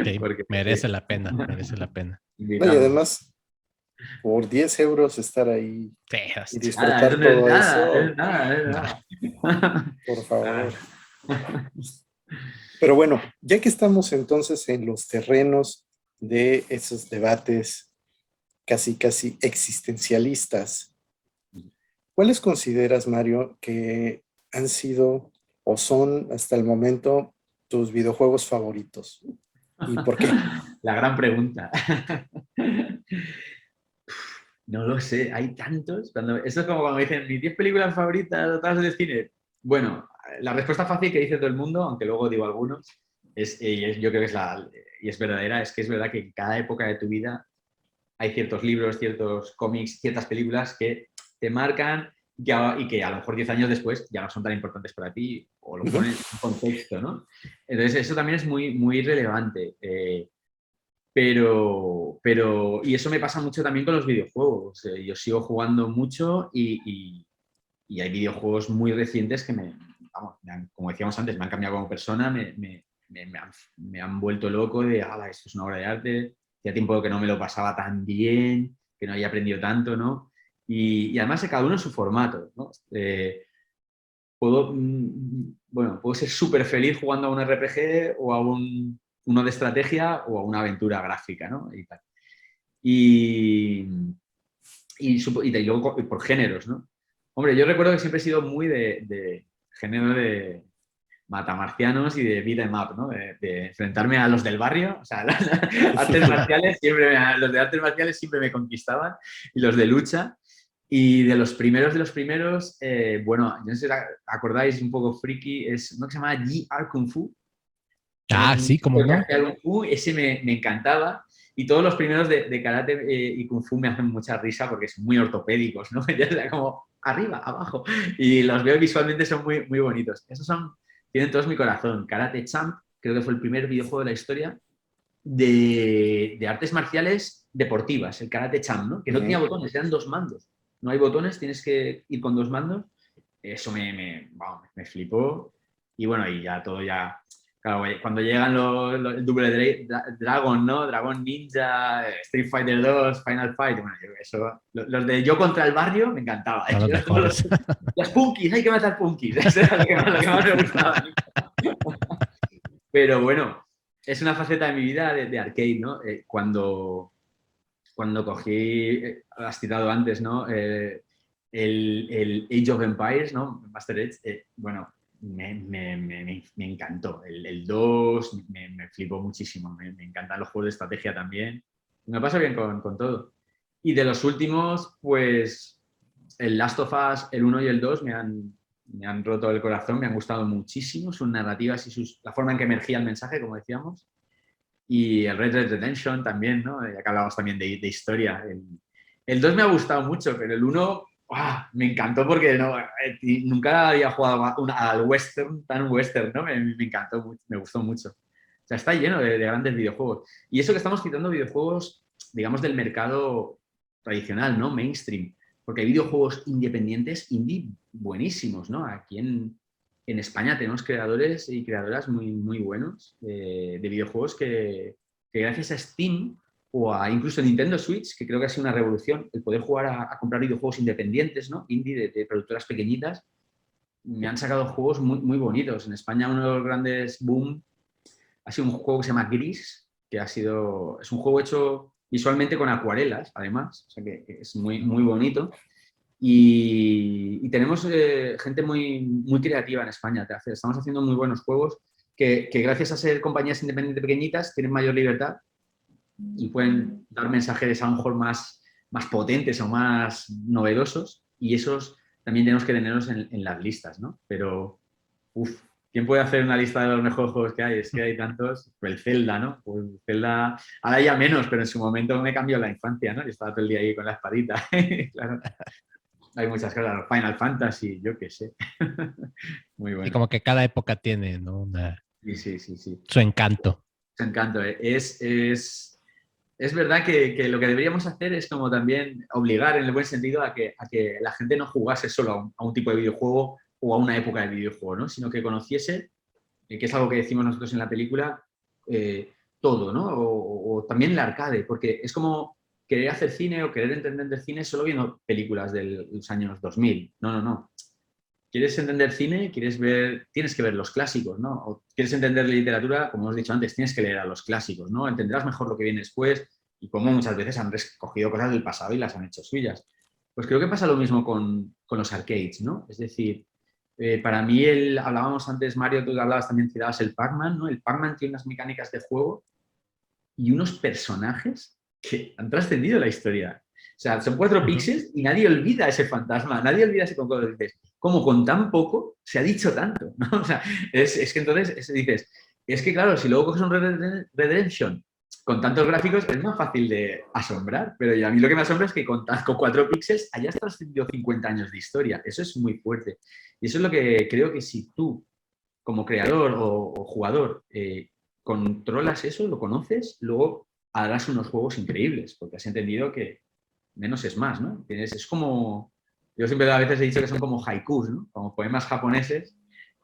Sí, Porque, merece la pena, merece la pena. No, y además, por 10 euros estar ahí Sí, y hostia. disfrutar todo eso, es nada. por favor. Pero bueno, ya que estamos entonces en los terrenos de esos debates casi existencialistas, ¿cuáles consideras, Mario, que han sido o son hasta el momento tus videojuegos favoritos? ¿Y por qué? La gran pregunta. No lo sé, hay tantos. Esto es como cuando me dicen mis 10 películas favoritas o todas de cine. Bueno, la respuesta fácil que dice todo el mundo, aunque luego digo algunos, yo creo que es verdadera, es que es verdad que en cada época de tu vida hay ciertos libros, ciertos cómics, ciertas películas que te marcan y que a lo mejor 10 años después ya no son tan importantes para ti o lo ponen en un contexto, ¿no? Entonces eso también es muy, muy relevante. y eso me pasa mucho también con los videojuegos. Yo sigo jugando mucho y hay videojuegos muy recientes que como decíamos antes, me han cambiado como persona, me han vuelto loco de, ala, esto es una obra de arte, hacía tiempo que no me lo pasaba tan bien, que no había aprendido tanto, ¿no? Y además de cada uno en su formato, ¿no? Puedo ser súper feliz jugando a un RPG o a uno de estrategia o a una aventura gráfica, ¿no? Y tal. Y luego por géneros, ¿no? Hombre, yo recuerdo que siempre he sido muy de género de matamarcianos y de beat 'em up, ¿no? De enfrentarme a los del barrio. O sea, los de artes marciales siempre me conquistaban y los de lucha. Y de los primeros, bueno, yo no sé si acordáis, un poco friki, es uno que se llama GR Kung Fu. Sí, cómo no. Ese me encantaba. Y todos los primeros de karate y kung fu me hacen mucha risa porque son muy ortopédicos, ¿no? Ya sea como arriba, abajo. Y los veo visualmente, son muy, muy bonitos. Tienen todos mi corazón. Karate Champ, creo que fue el primer videojuego de la historia de artes marciales deportivas, el Karate Champ, ¿no? Que no tenía botones, eran 2 mandos. No hay botones, tienes que ir con 2 mandos. Eso me flipó. Y bueno, y ya todo ya... Claro, cuando llegan el Double Dragon, ¿no? Dragon Ninja, Street Fighter 2, Final Fight, bueno, eso, los de Yo contra el barrio me encantaba. Son los mejores. Las punkies, hay que matar punkies. Eso era lo que más me gustaba. Pero bueno, es una faceta de mi vida de arcade, ¿no? Cuando cogí, has citado antes, ¿no? El Age of Empires, ¿no? Master Edge, bueno, me encantó. El 2 me flipó muchísimo. Me encantan los juegos de estrategia también. Me pasa bien con todo. Y de los últimos, pues el Last of Us, el 1 y el 2 me han roto el corazón, me han gustado muchísimo sus narrativas y la forma en que emergía el mensaje, como decíamos. Y el Red Dead Redemption también, ¿no? Ya que hablamos también de historia. El 2 me ha gustado mucho, pero el 1 me encantó porque nunca había jugado al western, tan western, ¿no? Me encantó mucho, me gustó mucho. O sea, está lleno de grandes videojuegos. Y eso que estamos citando videojuegos, digamos, del mercado tradicional, ¿no? Mainstream. Porque hay videojuegos independientes, indie, buenísimos, ¿no? Aquí en España tenemos creadores y creadoras muy, muy buenos de videojuegos que gracias a Steam o a incluso Nintendo Switch, que creo que ha sido una revolución, el poder jugar a comprar videojuegos independientes, ¿no? Indie de productoras pequeñitas, me han sacado juegos muy, muy bonitos. En España uno de los grandes boom ha sido un juego que se llama Gris, es un juego hecho visualmente con acuarelas, además, o sea que es muy, muy bonito. Y tenemos gente muy, muy creativa en España. Estamos haciendo muy buenos juegos que gracias a ser compañías independientes pequeñitas tienen mayor libertad y pueden dar mensajes a lo mejor más potentes o más novedosos, y esos también tenemos que tenerlos en las listas, ¿no? Pero, ¿quién puede hacer una lista de los mejores juegos que hay? Es que hay tantos. Pues el Zelda, ¿no? Pues Zelda, ahora ya menos, pero en su momento me cambió la infancia, ¿no? Yo estaba todo el día ahí con la espadita. Claro. Hay muchas cosas, Final Fantasy, yo qué sé. Muy bueno. Y como que cada época tiene, ¿no? Sí. Su encanto. Su encanto. Es verdad que lo que deberíamos hacer es como también obligar, en el buen sentido, a que la gente no jugase solo a un tipo de videojuego o a una época de videojuego, ¿no? Sino que conociese, que es algo que decimos nosotros en la película, todo, ¿no? O también el arcade, porque es como querer hacer cine o querer entender del cine solo viendo películas de los años 2000. No. ¿Quieres entender cine? Tienes que ver los clásicos, ¿no? O quieres entender literatura, como hemos dicho antes, tienes que leer a los clásicos, ¿no? Entenderás mejor lo que viene después y cómo muchas veces han recogido cosas del pasado y las han hecho suyas. Pues creo que pasa lo mismo con los arcades, ¿no? Es decir, para mí, hablábamos antes, Mario, tú hablabas también, citabas el Pac-Man, ¿no? El Pac-Man tiene unas mecánicas de juego y unos personajes que han trascendido la historia. O sea, son 4 píxeles y nadie olvida ese fantasma, nadie olvida ese control. Dices, como con tan poco se ha dicho tanto, ¿no? O sea, es que entonces dices, es que claro, si luego coges un Red Dead Redemption con tantos gráficos es más fácil de asombrar, pero a mí lo que me asombra es que con 4 píxeles hayas trascendido 50 años de historia. Eso es muy fuerte. Y eso es lo que creo que si tú, como creador o jugador, controlas eso, lo conoces, luego harás unos juegos increíbles, porque has entendido que menos es más, ¿no? Es como, yo siempre a veces he dicho que son como haikus, ¿no? Como poemas japoneses,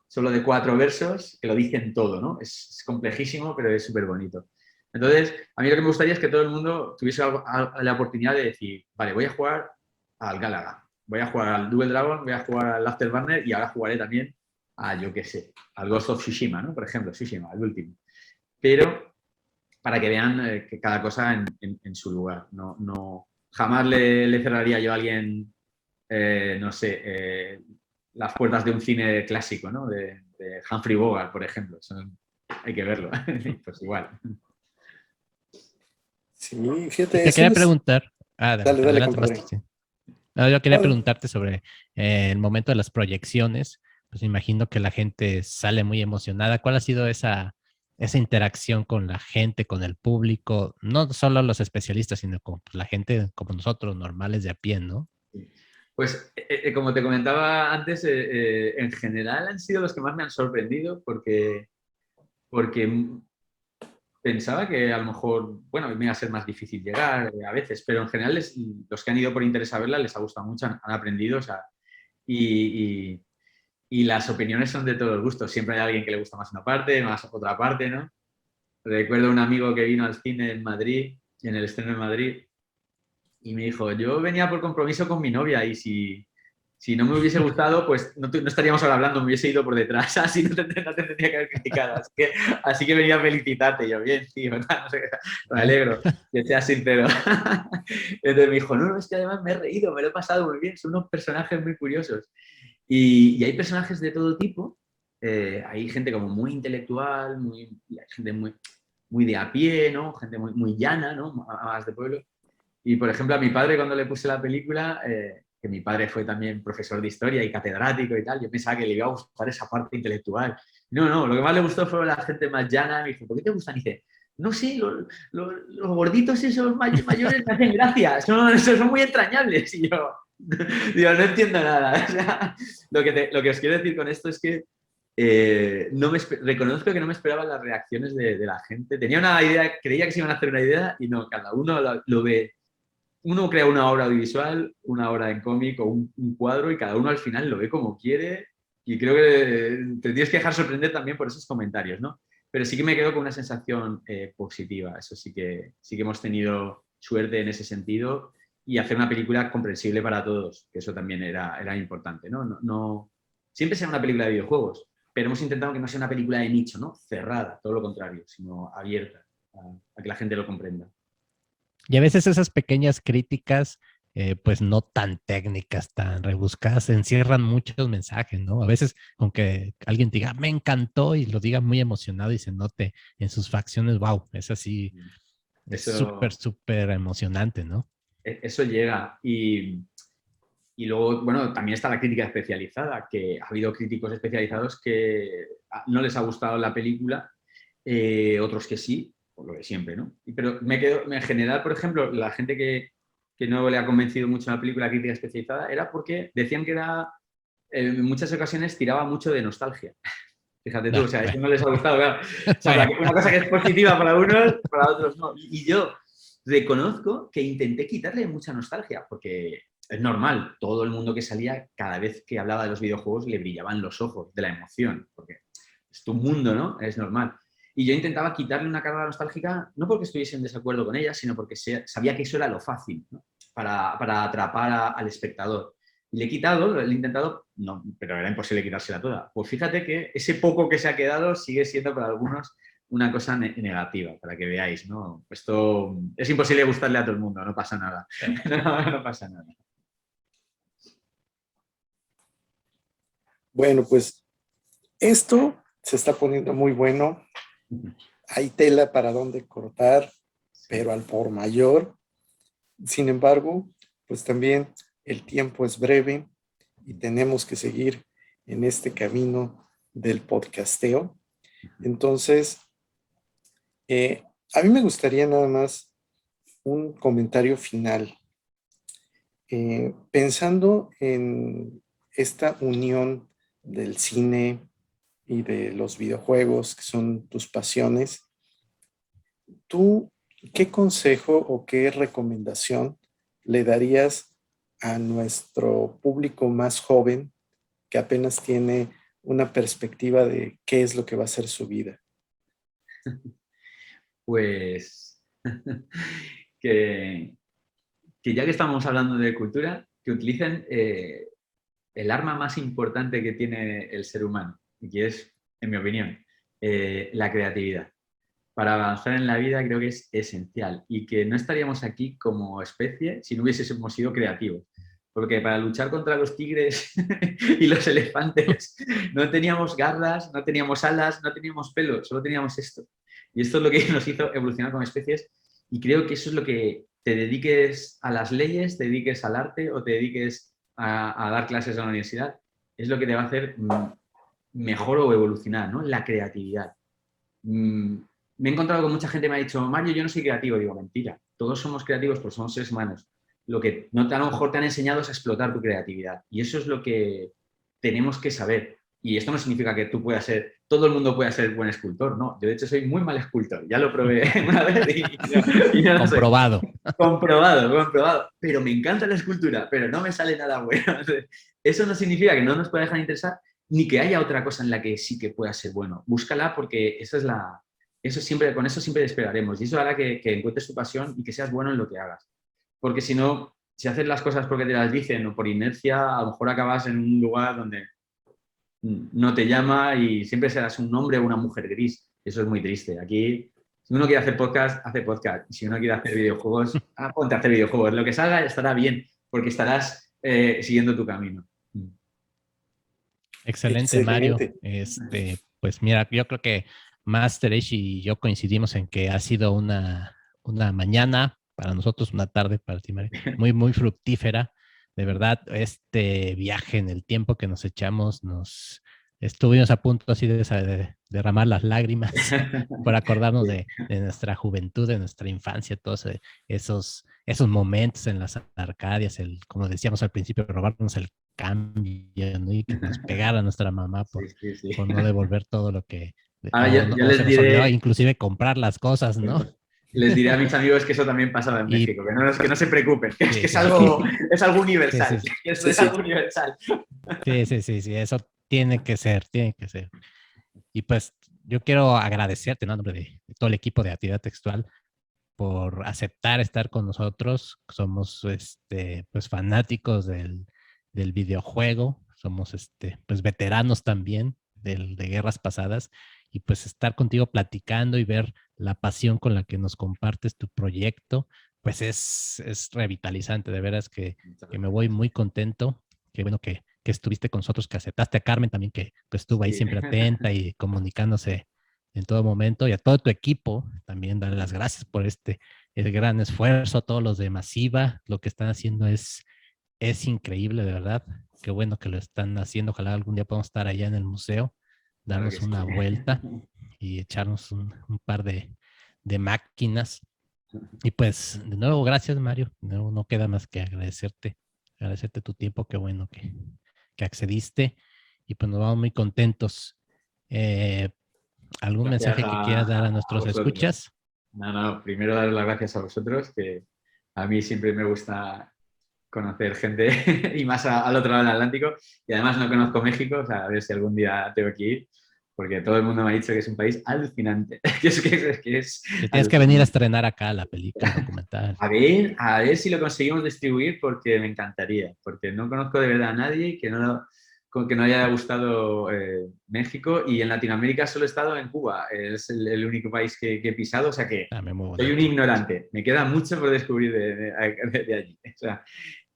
solo de 4 versos, que lo dicen todo, ¿no? Es complejísimo, pero es súper bonito. Entonces, a mí lo que me gustaría es que todo el mundo tuviese la oportunidad de decir, vale, voy a jugar al Galaga, voy a jugar al Double Dragon, voy a jugar al Afterburner y ahora jugaré también a, yo qué sé, al Ghost of Tsushima, ¿no? Por ejemplo, Tsushima, el último. Pero para que vean que cada cosa en su lugar. No, jamás le cerraría yo a alguien, no sé, las puertas de un cine clásico, ¿no? De Humphrey Bogart, por ejemplo. Eso hay que verlo. Pues igual. Sí, fíjate, Te eso quería es... preguntar, Dale, dale, adelante, compadre. Master. Sí. No, yo quería No, preguntarte sobre el momento de las proyecciones. Pues me imagino que la gente sale muy emocionada. ¿Cuál ha sido esa interacción con la gente, con el público? No solo los especialistas, sino con pues, la gente como nosotros, normales de a pie, ¿no? Pues, como te comentaba antes, en general han sido los que más me han sorprendido porque pensaba que a lo mejor, bueno, me iba a ser más difícil llegar a veces, pero en general los que han ido por interés a verla les ha gustado mucho, han aprendido, o sea, y, y- y las opiniones son de todos los gustos. Siempre hay alguien que le gusta más una parte, más otra parte, ¿no? Recuerdo un amigo que vino al cine en Madrid, en el estreno en Madrid, y me dijo, yo venía por compromiso con mi novia y si no me hubiese gustado, pues no estaríamos ahora hablando, me hubiese ido por detrás, así no te tendría que haber criticado. Así que venía a felicitarte. Y yo, bien, tío, no sé qué, me alegro, que seas sincero. Entonces me dijo, no, es que además me he reído, me lo he pasado muy bien, son unos personajes muy curiosos. Y hay personajes de todo tipo, hay gente como muy intelectual, hay gente muy de a pie, ¿no? Gente muy llana, ¿no? Más de pueblo. Y, por ejemplo, a mi padre cuando le puse la película, que mi padre fue también profesor de historia y catedrático y tal, yo pensaba que le iba a gustar esa parte intelectual. No, lo que más le gustó fue la gente más llana. Me dijo, ¿por qué te gustan? Y dice, no sé, los gorditos esos mayores me hacen gracia, son muy entrañables. Y yo, digo, no entiendo nada. O sea, lo que os quiero decir con esto es que reconozco que no me esperaba las reacciones de la gente. Tenía una idea, creía que se iban a hacer una idea y no, cada uno lo ve. Uno crea una obra audiovisual, una obra en cómic o un cuadro y cada uno al final lo ve como quiere y creo que te tienes que dejar sorprender también por esos comentarios, ¿no? Pero sí que me quedo con una sensación positiva, eso sí que hemos tenido suerte en ese sentido y hacer una película comprensible para todos, que eso también era importante, ¿no? Siempre será una película de videojuegos, pero hemos intentado que no sea una película de nicho, ¿no? Cerrada, todo lo contrario, sino abierta a que la gente lo comprenda. Y a veces esas pequeñas críticas, pues no tan técnicas, tan rebuscadas, encierran muchos mensajes, ¿no? A veces, aunque alguien te diga, me encantó y lo diga muy emocionado y se note en sus facciones, wow, es así, es súper, Eso, súper emocionante, ¿no? eso llega. Y luego, bueno, también está la crítica especializada, que ha habido críticos especializados que no les ha gustado la película, otros que sí, por lo de siempre, ¿no? Pero en general, por ejemplo, la gente que no le ha convencido mucho la película crítica especializada era porque decían que en muchas ocasiones tiraba mucho de nostalgia. Fíjate tú, o Ah, sea, eso bueno, no les ha gustado, claro. O sea, bueno, una cosa que es positiva para unos, para otros no. Y yo reconozco que intenté quitarle mucha nostalgia, porque es normal, todo el mundo que salía, cada vez que hablaba de los videojuegos, le brillaban los ojos de la emoción, porque es tu mundo, ¿no? Es normal. Y yo intentaba quitarle una carga nostálgica, no porque estuviese en desacuerdo con ella, sino porque sabía que eso era lo fácil, ¿no? Para atrapar al espectador. Y le he quitado, lo he intentado, no, pero era imposible quitársela toda. Pues fíjate que ese poco que se ha quedado sigue siendo para algunos una cosa negativa, para que veáis, ¿no? Esto es imposible gustarle a todo el mundo, no pasa nada. No pasa nada. bueno, pues esto se está poniendo muy bueno. Hay tela para donde cortar, Sí. pero al por mayor. Sin embargo, pues también el tiempo es breve y tenemos que seguir en este camino del podcasteo. Entonces, eh, a mí me gustaría nada más un comentario final. Pensando en esta unión del cine y de los videojuegos, que son tus pasiones, ¿tú ¿qué consejo o qué recomendación le darías a nuestro público más joven que apenas tiene una perspectiva de qué es lo que va a ser su vida? Pues que, que ya que estamos hablando de cultura, que utilicen el arma más importante que tiene el ser humano, y que es, en mi opinión, la creatividad. Para avanzar en la vida creo que es esencial y que no estaríamos aquí como especie si no hubiésemos sido creativos. Porque para luchar contra los tigres y los elefantes no teníamos garras, no teníamos alas, no teníamos pelo, solo teníamos esto. Y esto es lo que nos hizo evolucionar como especies y creo que eso es lo que te dediques a las leyes, te dediques al arte o te dediques a dar clases en la universidad, es lo que te va a hacer mejor o evolucionar, ¿no? La creatividad. Me he encontrado con mucha gente que me ha dicho, Mario, yo no soy creativo. Digo, mentira, todos somos creativos porque somos seres humanos. Lo que no te, a lo mejor te han enseñado es a explotar tu creatividad. Y eso es lo que tenemos que saber. Y esto no significa que tú puedas ser, todo el mundo pueda ser buen escultor, no. Yo de hecho soy muy mal escultor, ya lo probé una vez y no lo soy. Comprobado. Comprobado. Pero me encanta la escultura, pero no me sale nada bueno. Eso no significa que no nos pueda dejar interesar ni que haya otra cosa en la que sí que pueda ser bueno. Búscala porque esa es con eso siempre despegaremos y eso hará que encuentres tu pasión y que seas bueno en lo que hagas. Porque si no, si haces las cosas porque te las dicen o por inercia, a lo mejor acabas en un lugar donde no te llama y siempre serás un hombre o una mujer gris. Eso es muy triste. Aquí, si uno quiere hacer podcast, hace podcast. Y si uno quiere hacer videojuegos, ponte a hacer videojuegos. Lo que salga estará bien porque estarás siguiendo tu camino. Excelente, Mario. Excelente. Pues mira, yo creo que Master Ace y yo coincidimos en que ha sido una mañana para nosotros, una tarde para ti, Mario, muy, muy fructífera. De verdad, este viaje en el tiempo que nos echamos, estuvimos a punto así de derramar las lágrimas por acordarnos de nuestra juventud, de nuestra infancia, todos esos momentos en las Arcadias, como decíamos al principio, robarnos el cambio, ¿no? Y que nos pegara nuestra mamá Sí. por no devolver todo lo que Ahora yo o les se nos olvidó, diré, inclusive comprar las cosas, ¿no? les diré a mis amigos que eso también pasaba en Y México, que no se preocupen, que sí, es sí, algo, es algo sí, universal, sí, que eso Sí, es sí. algo universal. sí, eso tiene que ser, tiene que ser. Y pues yo quiero agradecerte, ¿no? En nombre de todo el equipo de Actividad Textual por aceptar estar con nosotros. Somos pues fanáticos del videojuego, somos pues veteranos también de guerras pasadas y pues estar contigo platicando y ver la pasión con la que nos compartes tu proyecto, pues es revitalizante, de veras que me voy muy contento. Qué bueno que estuviste con nosotros, que aceptaste a Carmen también, que pues, estuvo ahí Sí. siempre atenta y comunicándose en todo momento, y a todo tu equipo también darle las gracias por el gran esfuerzo, a todos los de Masiva, lo que están haciendo es increíble, de verdad. Qué bueno que lo están haciendo. Ojalá algún día podamos estar allá en el museo, Claro que darnos sí. una vuelta y echarnos un par de máquinas. Y pues, de nuevo, gracias, Mario. No queda más que agradecerte tu tiempo. Qué bueno que accediste. Y pues nos vamos muy contentos. ¿Algún Gracias mensaje que quieras dar a a nuestros vosotros. escuchas? No, primero dar las gracias a vosotros, que a mí siempre me gusta conocer gente y más al otro lado del Atlántico. Y además no conozco México, o sea, a ver si algún día tengo que ir, porque todo el mundo me ha dicho que es un país alucinante. que es Te tienes que venir a alucinante. estrenar acá la película documental. A ver si lo conseguimos distribuir porque me encantaría, porque no conozco de verdad a nadie que no haya gustado México y en Latinoamérica solo he estado en Cuba, es el único país que he pisado, o sea que También muy soy un bonito. ignorante, me queda mucho por descubrir de allí. O sea,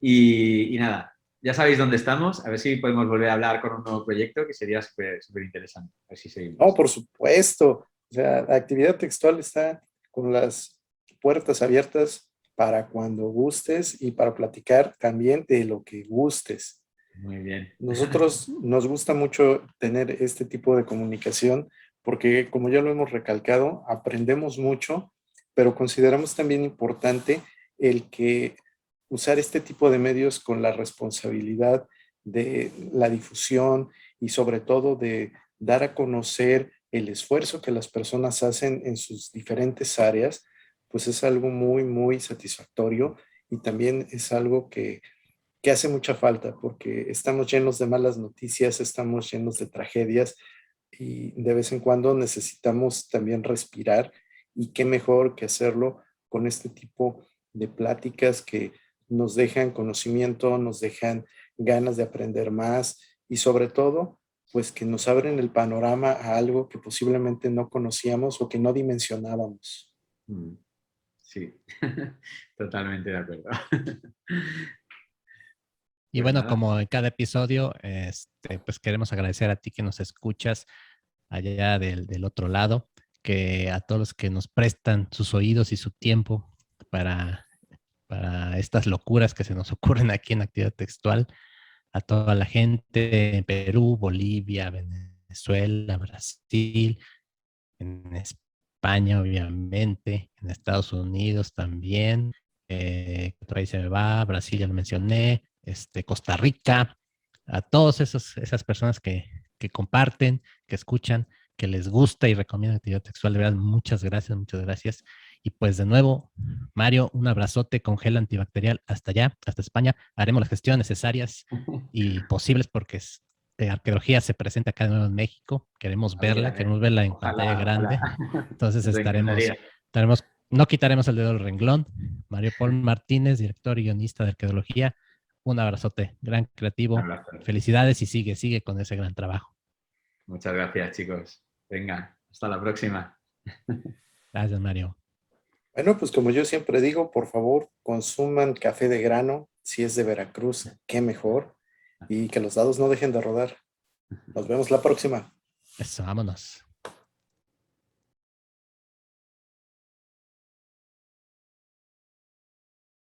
y nada, ya sabéis dónde estamos, a ver si podemos volver a hablar con un nuevo proyecto que sería súper interesante, a ver si No, seguimos. por supuesto. O sea, la actividad textual está con las puertas abiertas para cuando gustes y para platicar también de lo que gustes. Muy bien. Nosotros nos gusta mucho tener este tipo de comunicación porque, como ya lo hemos recalcado, aprendemos mucho, pero consideramos también importante el que usar este tipo de medios con la responsabilidad de la difusión y sobre todo de dar a conocer el esfuerzo que las personas hacen en sus diferentes áreas, pues es algo muy, muy satisfactorio y también es algo que hace mucha falta porque estamos llenos de malas noticias, estamos llenos de tragedias y de vez en cuando necesitamos también respirar y qué mejor que hacerlo con este tipo de pláticas que nos dejan conocimiento, nos dejan ganas de aprender más y sobre todo, pues que nos abren el panorama a algo que posiblemente no conocíamos o que no dimensionábamos. Sí, totalmente de acuerdo. Y Pues bueno, nada. como en cada episodio, pues queremos agradecer a ti que nos escuchas allá del otro lado, que a todos los que nos prestan sus oídos y su tiempo para, para estas locuras que se nos ocurren aquí en Actividad Textual, a toda la gente en Perú, Bolivia, Venezuela, Brasil, en España, obviamente, en Estados Unidos también, otro país se me va, Brasil ya lo mencioné, Costa Rica, a todas esas personas que comparten, que escuchan, que les gusta y recomiendan actividad textual, de verdad, muchas gracias, muchas gracias. Y pues de nuevo, Mario, un abrazote con gel antibacterial hasta allá, hasta España. Haremos las gestiones necesarias y posibles porque arqueología se presenta acá de nuevo en México. Queremos verla en pantalla Ojalá, grande. ojalá. Entonces Nos encantaría. no quitaremos el dedo del renglón. Mario Paul Martínez, director y guionista de arqueología. Un abrazote, gran Un creativo. abrazo. Felicidades y sigue con ese gran trabajo. Muchas gracias, chicos. Venga, hasta la próxima. Gracias, Mario. Bueno, pues como yo siempre digo, por favor, consuman café de grano. Si es de Veracruz, qué mejor. Y que los dados no dejen de rodar. Nos vemos la próxima. Eso, vámonos.